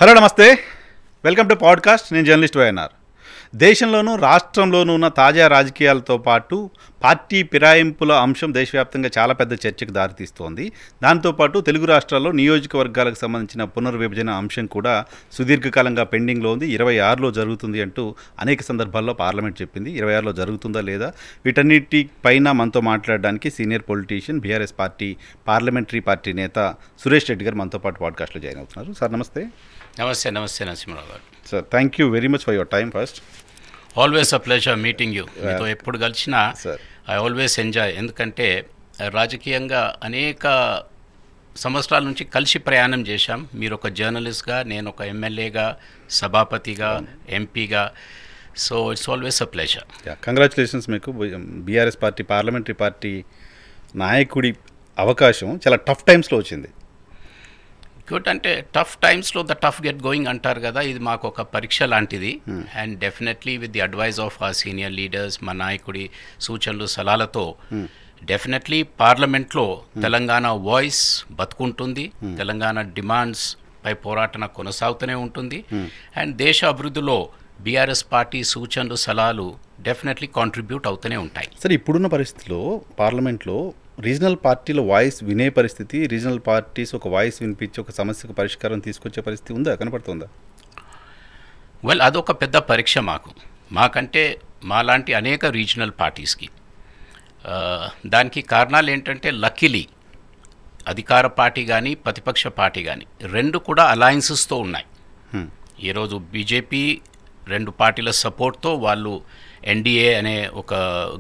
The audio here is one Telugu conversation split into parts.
హలో నమస్తే, వెల్కమ్ టు పాడ్కాస్ట్. నేను జర్నలిస్ట్ వైఎన్ఆర్. దేశంలోనూ రాష్ట్రంలోనూ ఉన్న తాజా రాజకీయాలతో పాటు పార్టీ ఫిరాయింపుల అంశం దేశవ్యాప్తంగా చాలా పెద్ద చర్చకు దారితీస్తోంది. దాంతోపాటు తెలుగు రాష్ట్రాల్లో నియోజకవర్గాలకు సంబంధించిన పునర్విభజన అంశం కూడా సుదీర్ఘకాలంగా పెండింగ్లో ఉంది. 26లో జరుగుతుంది అంటూ అనేక సందర్భాల్లో పార్లమెంట్ చెప్పింది. 26లో జరుగుతుందా లేదా వీటన్నిటి పైన మనతో మాట్లాడడానికి senior politician BRS party parliamentary party నేత సురేష్ రెడ్డి గారు మనతో పాటు పాడ్కాస్ట్లో జాయిన్ అవుతున్నారు. సార్ నమస్తే. నమస్తే నరసింహరావు గారు. Sir thank you very much for your time. First always a pleasure meeting you. మీతో ఎప్పుడు కలిసినా ఐ ఆల్వేస్ ఎంజాయ్. ఎందుకంటే రాజకీయంగా అనేక సంవత్సరాల నుంచి కలిసి ప్రయాణం చేశాం. మీరు ఒక జర్నలిస్ట్గా, నేను ఒక ఎమ్మెల్యేగా, సభాపతిగా, ఎంపీగా. So it's always a pleasure. Congratulations. మీకు బీఆర్ఎస్ పార్టీ పార్లమెంటరీ పార్టీ నాయకుడి అవకాశం చాలా టఫ్ టైమ్స్లో వచ్చింది. గుడ్. అంటే టఫ్ టైమ్స్లో ద టఫ్ గెట్ గోయింగ్ అంటారు కదా, ఇది మాకు ఒక పరీక్ష లాంటిది. And definitely with the advice of ఆ సీనియర్ లీడర్స్, మా నాయకుడి సూచనలు సలహాలతో డెఫినెట్లీ పార్లమెంట్లో తెలంగాణ వాయిస్ బతుకుంటుంది. తెలంగాణ డిమాండ్స్ పై పోరాటన కొనసాగుతూనే ఉంటుంది. అండ్ దేశ అభివృద్ధిలో బీఆర్ఎస్ పార్టీ సూచనలు సలహాలు డెఫినెట్లీ కాంట్రిబ్యూట్ అవుతూనే ఉంటాయి. సరే, ఇప్పుడున్న పరిస్థితిలో పార్లమెంట్లో రీజనల్ పార్టీల వాయిస్ వినే పరిస్థితి, రీజనల్ పార్టీస్ ఒక వాయిస్ వినిపించి ఒక సమస్యకు పరిష్కారం తీసుకొచ్చే పరిస్థితి ఉందా, కనపడుతుందా? వెల్, అదొక పెద్ద పరీక్ష మాకంటే మాలాంటి అనేక రీజనల్ పార్టీస్కి. దానికి కారణాలు ఏంటంటే లక్కీలీ అధికార పార్టీ కానీ ప్రతిపక్ష పార్టీ కానీ రెండు కూడా అలయన్సెస్తో ఉన్నాయి. ఈరోజు బీజేపీ 2 పార్టీల సపోర్ట్తో వాళ్ళు ఎన్డీఏ అనే ఒక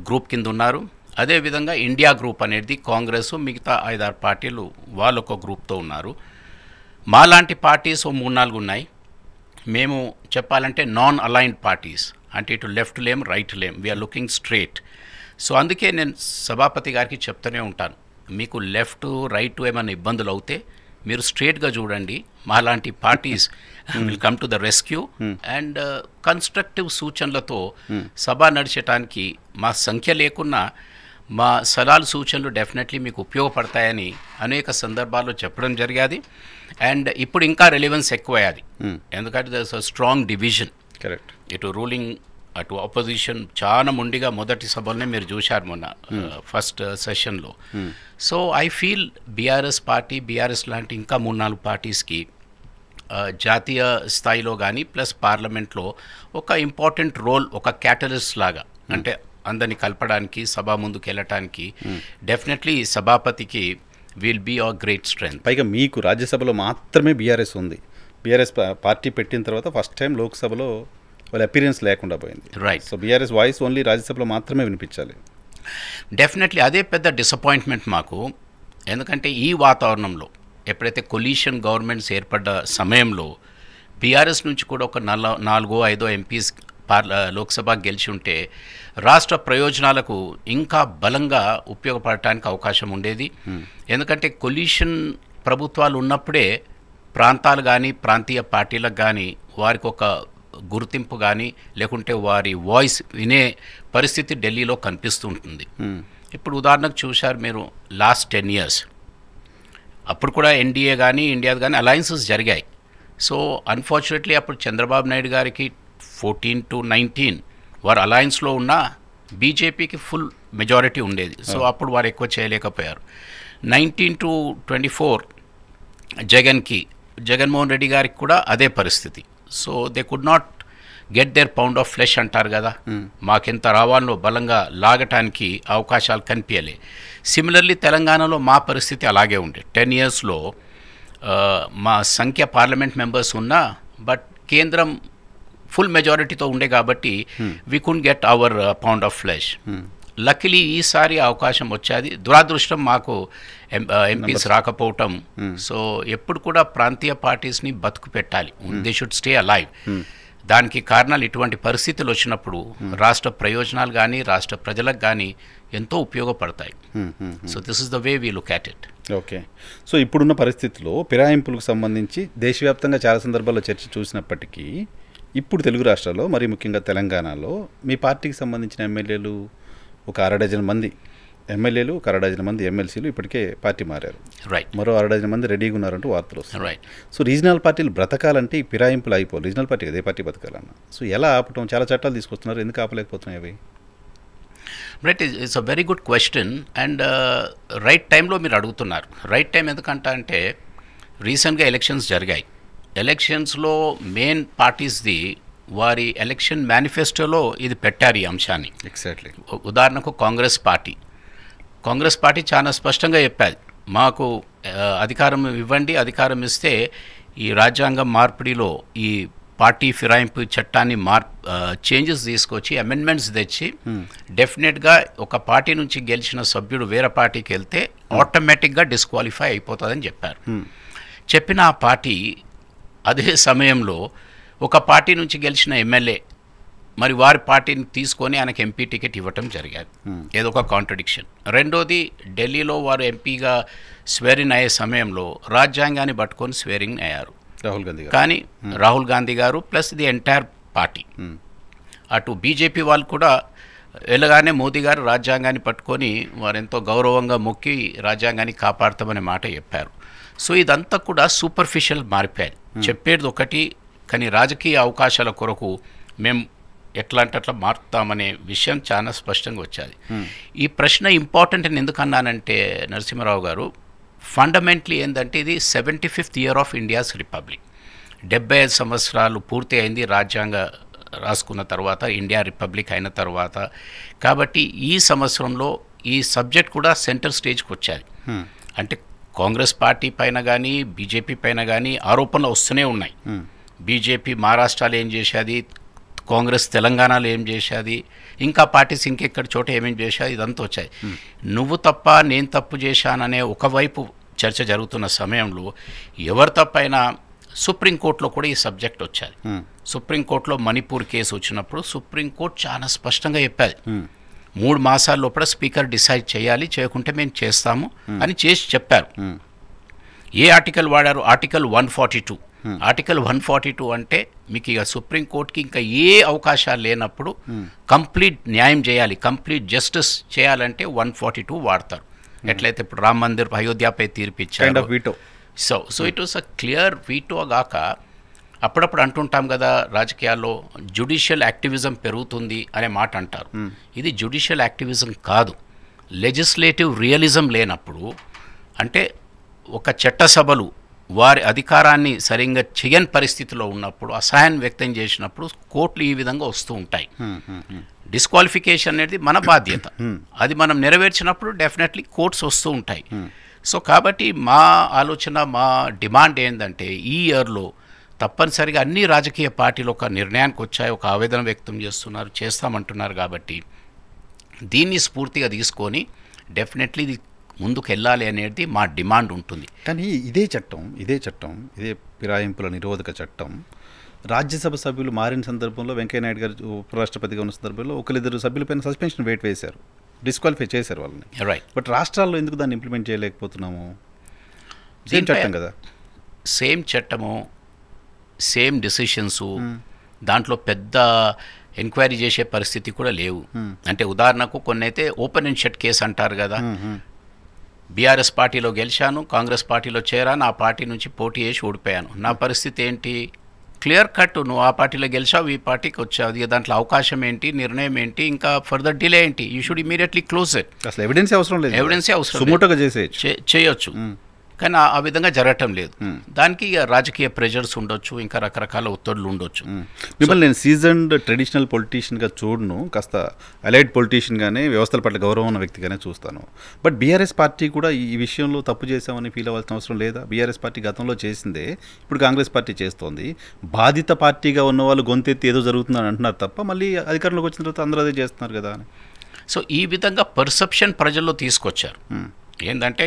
గ్రూప్ కింద ఉన్నారు. అదేవిధంగా ఇండియా గ్రూప్ అనేది కాంగ్రెస్, మిగతా 5-6 పార్టీలు వాళ్ళు ఒక గ్రూప్తో ఉన్నారు. మాలాంటి పార్టీస్ 3-4 ఉన్నాయి. మేము చెప్పాలంటే నాన్ అలైన్డ్ పార్టీస్, అంటే ఇటు లెఫ్ట్ లేం రైట్ లేం, వీఆర్ లుకింగ్ స్ట్రేట్. సో అందుకే నేను సభాపతి గారికి చెప్తూనే ఉంటాను, మీకు లెఫ్ట్ రైట్ ఏమైనా ఇబ్బందులు అవుతే మీరు స్ట్రేట్గా చూడండి. మాలాంటి parties will come to the rescue and constructive సూచనలతో సభ నడిచడానికి మా సంఖ్య లేకున్నా మా సలహాలు సూచనలు డెఫినెట్లీ మీకు ఉపయోగపడతాయని అనేక సందర్భాల్లో చెప్పడం జరిగేది. అండ్ ఇప్పుడు ఇంకా రెలెవెన్స్ ఎక్కువయ్యాది. ఎందుకంటే దర్స్ అ స్ట్రాంగ్ డివిజన్. కరెక్ట్. ఇటు రూలింగ్ అటు ఆపోజిషన్ చాలా మొండిగా మొదటి సభలోనే మీరు చూశారు మొన్న ఫస్ట్ సెషన్లో. సో ఐ ఫీల్ బీఆర్ఎస్ లాంటి ఇంకా 3-4 పార్టీస్కి జాతీయ స్థాయిలో కానీ ప్లస్ పార్లమెంట్లో ఒక ఇంపార్టెంట్ రోల్, ఒక క్యాటలిస్ట్ లాగా, అంటే అందరినీ కలపడానికి, సభ ముందుకు వెళ్ళటానికి డెఫినెట్లీ సభాపతికి will be a great strength. పైగా మీకు రాజ్యసభలో మాత్రమే బీఆర్ఎస్ ఉంది. బీఆర్ఎస్ పార్టీ పెట్టిన తర్వాత ఫస్ట్ టైం లోక్సభలో వాళ్ళ అపీరెన్స్ లేకుండా పోయింది. Right. So BRS voice only రాజ్యసభలో మాత్రమే వినిపించాలి. డెఫినెట్లీ అదే పెద్ద డిసప్పాయింట్మెంట్ మాకు. ఎందుకంటే ఈ వాతావరణంలో ఎప్పుడైతే కొలీషన్ గవర్నమెంట్స్ ఏర్పడ్డ సమయంలో బీఆర్ఎస్ నుంచి కూడా ఒక 4-5 ఎంపీస్ లోక్సభ గెలిచి ఉంటే రాష్ట్ర ప్రయోజనాలకు ఇంకా బలంగా ఉపయోగపడటానికి అవకాశం ఉండేది. ఎందుకంటే కొలీషన్ ప్రభుత్వాలు ఉన్నప్పుడే ప్రాంతాలు కానీ ప్రాంతీయ పార్టీలకు కానీ వారికి ఒక గుర్తింపు కానీ లేకుంటే వారి వాయిస్ వినే పరిస్థితి ఢిల్లీలో కనిపిస్తూ ఉంటుంది. ఇప్పుడు ఉదాహరణకు చూశారు మీరు లాస్ట్ 10 years అప్పుడు కూడా ఎన్డీఏ కానీ ఇండియా కానీ అలయన్సెస్ జరిగాయి. సో అన్ఫార్చునేట్లీ అప్పుడు చంద్రబాబు నాయుడు గారికి 14-19 వారు అలయన్స్లో ఉన్న బీజేపీకి ఫుల్ మెజారిటీ ఉండేది. సో అప్పుడు వారు ఎక్కువ చేయలేకపోయారు. 19-24 జగన్మోహన్ రెడ్డి గారికి కూడా అదే పరిస్థితి. So they could not get their pound of flesh అంటారు కదా, మాకెంత రావాలో బలంగా లాగటానికి అవకాశాలు కనిపించలే. సిమిలర్లీ తెలంగాణలో మా పరిస్థితి అలాగే ఉండే. 10 yearsలో మా సంఖ్య పార్లమెంట్ మెంబర్స్ ఉన్నా బట్ కేంద్రం ఫుల్ మెజారిటీతో ఉండే కాబట్టి we could get our pound of flesh. Luckily ఈసారి అవకాశం వచ్చేది. దురాదృష్టం మాకు ఎంపీస్ రాకపోవటం. సో ఎప్పుడు కూడా ప్రాంతీయ పార్టీస్ని బతుకు పెట్టాలి, దే షుడ్ స్టే అలైవ్. దానికి కారణాలు ఇటువంటి పరిస్థితులు వచ్చినప్పుడు రాష్ట్ర ప్రయోజనాలు కానీ రాష్ట్ర ప్రజలకు కానీ ఎంతో ఉపయోగపడతాయి. So this is the way we look at it. Okay. So ఇప్పుడున్న పరిస్థితుల్లో ఫిరాయింపులకు సంబంధించి దేశవ్యాప్తంగా చాలా సందర్భాల్లో చర్చ చూసినప్పటికీ ఇప్పుడు తెలుగు రాష్ట్రాల్లో, మరి ముఖ్యంగా తెలంగాణలో మీ పార్టీకి సంబంధించిన ఎమ్మెల్యేలు ఒక 6 డజన్ మంది ఎమ్మెల్యేలు, ఒక 6 మంది ఎమ్మెల్సీలు ఇప్పటికే పార్టీ మారారు. రైట్. మరో 6 మంది రెడీగా ఉన్నారంటూ వార్తలు వస్తాయి. రైట్. సో రీజనల్ పార్టీలు బ్రతకాలంటే ఈ ఫిరాయింపులు అయిపోవాలి. రీజనల్ పార్టీ కదా, ఏ పార్టీ బతకాలన్నా. సో ఎలా ఆపటం? చాలా చట్టాలు తీసుకొస్తున్నారు, ఎందుకు ఆపలేకపోతున్నాయి అవి? Right. It's a very good question and right టైంలో మీరు అడుగుతున్నారు. రైట్ టైం ఎందుకంటే రీసెంట్గా ఎలక్షన్స్ జరిగాయి. ఎలక్షన్స్లో మెయిన్ పార్టీస్ది వారి ఎలక్షన్ మేనిఫెస్టోలో ఇది పెట్టారు ఈ అంశాన్ని. ఎగ్జాక్ట్లీ. ఉదాహరణకు కాంగ్రెస్ పార్టీ చాలా స్పష్టంగా చెప్పారు, మాకు అధికారం ఇవ్వండి, అధికారం ఇస్తే ఈ రాజ్యాంగ మార్పిడిలో ఈ పార్టీ ఫిరాయింపు చట్టాన్ని చేంజెస్ తీసుకొచ్చి అమెండ్మెంట్స్ తెచ్చి డెఫినెట్గా ఒక పార్టీ నుంచి గెలిచిన సభ్యుడు వేరే పార్టీకి వెళ్తే ఆటోమేటిక్గా డిస్క్వాలిఫై అయిపోతుందని చెప్పారు. చెప్పిన ఆ పార్టీ అదే సమయంలో ఒక పార్టీ నుంచి గెలిచిన ఎమ్మెల్యే మరి వారి పార్టీని తీసుకొని ఆయనకు ఎంపీ టికెట్ ఇవ్వటం జరిగాది. ఏదో ఒక కాంట్రడిక్షన్. రెండోది, ఢిల్లీలో వారు ఎంపీగా స్వేరింగ్ అయ్యే సమయంలో రాజ్యాంగాన్ని పట్టుకొని స్వేరింగ్ అయ్యారు కానీ రాహుల్ గాంధీ గారు ప్లస్ ది ఎంటైర్ పార్టీ. అటు బీజేపీ వాళ్ళు కూడా వెళ్ళగానే మోదీ గారు రాజ్యాంగాన్ని పట్టుకొని వారెంతో గౌరవంగా మొక్కి రాజ్యాంగాన్ని కాపాడతామనే మాట చెప్పారు. సో ఇదంతా కూడా సూపర్ఫిషియల్ మారిపోయాయి. చెప్పేది ఒకటి కానీ రాజకీయ అవకాశాల కొరకు మేము ఎట్లా అంటే అట్లా మారుతామనే విషయం చాలా స్పష్టంగా వచ్చేది. ఈ ప్రశ్న ఇంపార్టెంట్ అని ఎందుకన్నానంటే నరసింహారావు గారు, ఫండమెంటలీ ఏంటంటే ఇది 75th year of India's republic. 75 సంవత్సరాలు పూర్తి అయింది రాజ్యాంగ రాసుకున్న తర్వాత, ఇండియా రిపబ్లిక్ అయిన తర్వాత. కాబట్టి ఈ సంవత్సరంలో ఈ సబ్జెక్ట్ కూడా సెంటర్ స్టేజ్కి వచ్చాది. అంటే కాంగ్రెస్ పార్టీ పైన కానీ బీజేపీ పైన కానీ ఆరోపణలు వస్తూనే ఉన్నాయి. బీజేపీ మహారాష్ట్రలో ఏం చేసేది, కాంగ్రెస్ తెలంగాణలో ఏం చేసేది, ఇంకా పార్టీస్ ఇంకెక్కడ చోట ఏమేం చేసేది, ఇదంతా వచ్చాయి. నువ్వు తప్ప నేను తప్పు చేశాననే ఒకవైపు చర్చ జరుగుతున్న సమయంలో ఎవరు తప్పైనా సుప్రీంకోర్టులో కూడా ఈ సబ్జెక్ట్ వచ్చేది. సుప్రీంకోర్టులో మణిపూర్ కేసు వచ్చినప్పుడు సుప్రీంకోర్టు చాలా స్పష్టంగా చెప్పేది, 3 మాసాల లోపల స్పీకర్ డిసైడ్ చేయాలి, చేయకుంటే మేము చేస్తాము అని చేసి చెప్పారు. ఏ ఆర్టికల్ వాడారు? ఆర్టికల్ 142. ఆర్టికల్ 142 అంటే మీకు ఇక సుప్రీంకోర్టుకి ఇంకా ఏ అవకాశాలు లేనప్పుడు కంప్లీట్ న్యాయం చేయాలి, కంప్లీట్ జస్టిస్ చేయాలంటే 142 వాడతారు. ఎట్లయితే ఇప్పుడు రామ్ మందిర్ అయోధ్యపై తీర్పిచ్చారు. So it was a clear veto గాక అప్పుడప్పుడు అంటుంటాం కదా రాజకీయాల్లో జ్యుడిషియల్ యాక్టివిజం పెరుగుతుంది అనే మాట అంటారు. ఇది జ్యుడిషియల్ యాక్టివిజం కాదు, లెజిస్లేటివ్ రియలిజం లేనప్పుడు, అంటే ఒక చట్టసభలు వారి అధికారాన్ని సరిగ్గా చేయని పరిస్థితిలో ఉన్నప్పుడు, అసహాయం వ్యక్తం చేసినప్పుడు కోర్టులు ఈ విధంగా వస్తూ ఉంటాయి. డిస్క్వాలిఫికేషన్ అనేది మన బాధ్యత, అది మనం నెరవేర్చినప్పుడు డెఫినెట్లీ కోర్ట్స్ వస్తూ ఉంటాయి. సో కాబట్టి మా ఆలోచన, మా డిమాండ్ ఏంటంటే ఈ ఇయర్లో తప్పనిసరిగా అన్ని రాజకీయ పార్టీలు ఒక నిర్ణయానికి వచ్చాయి, ఒక ఆవేదన వ్యక్తం చేస్తున్నారు, చేస్తామంటున్నారు. కాబట్టి దీన్ని స్ఫూర్తిగా తీసుకొని డెఫినెట్లీ ఇది ముందుకు వెళ్ళాలి అనేది మా డిమాండ్ ఉంటుంది. కానీ ఇదే ఇదే ఫిరాయింపుల నిరోధక చట్టం రాజ్యసభ సభ్యులు మారిన సందర్భంలో వెంకయ్యనాయుడు గారు ఉపరాష్ట్రపతిగా ఉన్న సందర్భంలో 1-2 సభ్యులపైన సస్పెన్షన్ వేశారు, డిస్క్వాలిఫై చేశారు వాళ్ళని. రైట్. బట్ రాష్ట్రాల్లో ఎందుకు దాన్ని ఇంప్లిమెంట్ చేయలేకపోతున్నాము? సేమ్ చట్టం కదా, సేమ్ చట్టము, సేమ్ డిసిషన్స్, దాంట్లో పెద్ద ఎంక్వైరీ చేసే పరిస్థితి కూడా లేవు. అంటే ఉదాహరణకు కొన్ని అయితే ఓపెన్ అండ్ షట్ కేసు అంటారు కదా, బీఆర్ఎస్ పార్టీలో గెలిచాను, కాంగ్రెస్ పార్టీలో చేరాను, ఆ పార్టీ నుంచి పోటీ చేసి ఓడిపోయాను, నా పరిస్థితి ఏంటి? క్లియర్ కట్, నువ్వు ఆ పార్టీలో గెలిచావు, ఈ పార్టీకి వచ్చావు, దాంట్లో అవకాశం ఏంటి, నిర్ణయం ఏంటి, ఇంకా ఫర్దర్ డిలే ఏంటి? You should immediately close it. అసలు ఎవిడెన్సే అవసరం లేదు, ఎవిడెన్సే అవసరం చేయొచ్చు. కానీ ఆ విధంగా జరగటం లేదు. దానికి రాజకీయ ప్రెషర్స్ ఉండొచ్చు, ఇంకా రకరకాల ఒత్తిడులు ఉండొచ్చు. మిమ్మల్ని నేను సీజన్డ్ ట్రెడిషనల్ పొలిటీషియన్గా చూడను, కాస్త అలైడ్ పొలిటీషియన్గానే, వ్యవస్థల పట్ల గౌరవం ఉన్న వ్యక్తిగానే చూస్తాను. బట్ బీఆర్ఎస్ పార్టీ కూడా ఈ విషయంలో తప్పు చేశామని ఫీల్ అవ్వాల్సిన అవసరం లేదా? బీఆర్ఎస్ పార్టీ గతంలో చేసిందే ఇప్పుడు కాంగ్రెస్ పార్టీ చేస్తోంది. బాధిత పార్టీగా ఉన్న వాళ్ళు గొంతెత్తి ఏదో జరుగుతుందని అంటున్నారు తప్ప మళ్ళీ అధికారంలోకి వచ్చిన తర్వాత అందరూ అదే చేస్తున్నారు కదా అని. సో ఈ విధంగా పర్సెప్షన్ ప్రజల్లో తీసుకొచ్చారు. ఏంటంటే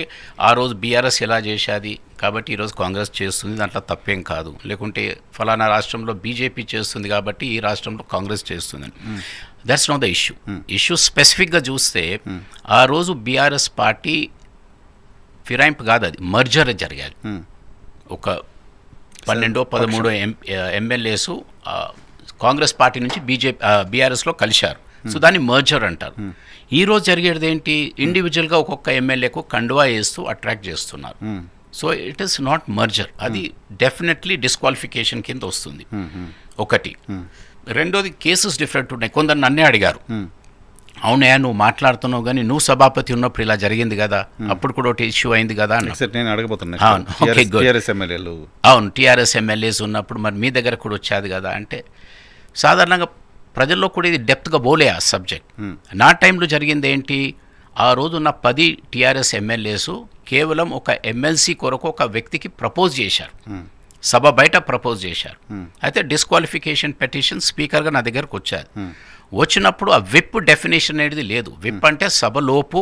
ఆ రోజు బీఆర్ఎస్ ఎలా చేసేది కాబట్టి ఈరోజు కాంగ్రెస్ చేస్తుంది, దాంట్లో తప్పేం కాదు. లేకుంటే ఫలానా రాష్ట్రంలో బీజేపీ చేస్తుంది కాబట్టి ఈ రాష్ట్రంలో కాంగ్రెస్ చేస్తుంది. That's not the issue. స్పెసిఫిక్గా చూస్తే ఆ రోజు బీఆర్ఎస్ పార్టీ ఫిరాయింపు కాదు, అది మర్జర్ జరిగాది. ఒక 12-13 ఎమ్మెల్యేసు కాంగ్రెస్ పార్టీ నుంచి బీఆర్ఎస్లో కలిశారు. సో దాన్ని మర్జర్ అంటారు. ఈరోజు జరిగేది ఏంటి, ఇండివిజువల్గా ఒక్కొక్క ఎమ్మెల్యేకు కండువా వేస్తూ అట్రాక్ట్ చేస్తున్నారు. So it is not merger, అది డెఫినెట్లీ డిస్క్వాలిఫికేషన్ కింద వస్తుంది ఒకటి. రెండోది కేసెస్ డిఫరెంట్ ఉన్నాయి. కొందరు నన్నే అడిగారు, అవునయ్యా నువ్వు మాట్లాడుతున్నావు కానీ నువ్వు సభాపతి ఉన్నప్పుడు ఇలా జరిగింది కదా, అప్పుడు కూడా ఒకటి ఇష్యూ అయింది కదా అన్న. నేను అడగబోతున్నా. అవును, టీఆర్ఎస్ ఎమ్మెల్యేస్ ఉన్నప్పుడు మరి మీ దగ్గర కూడా వచ్చేది కదా అంటే, సాధారణంగా ప్రజల్లో కూడా ఇది డెప్త్గా పోలే ఆ సబ్జెక్ట్. నా టైంలో జరిగింది ఏంటి, ఆ రోజున్న 10 టీఆర్ఎస్ ఎమ్మెల్యేస్ కేవలం ఒక ఎమ్మెల్సీ కొరకు ఒక వ్యక్తికి ప్రపోజ్ చేశారు, సభ బయట ప్రపోజ్ చేశారు. అయితే డిస్క్వాలిఫికేషన్ పెటిషన్ స్పీకర్గా నా దగ్గరకు వచ్చాది. వచ్చినప్పుడు ఆ విప్ డెఫినేషన్ అనేది లేదు. విప్ అంటే సభలోపు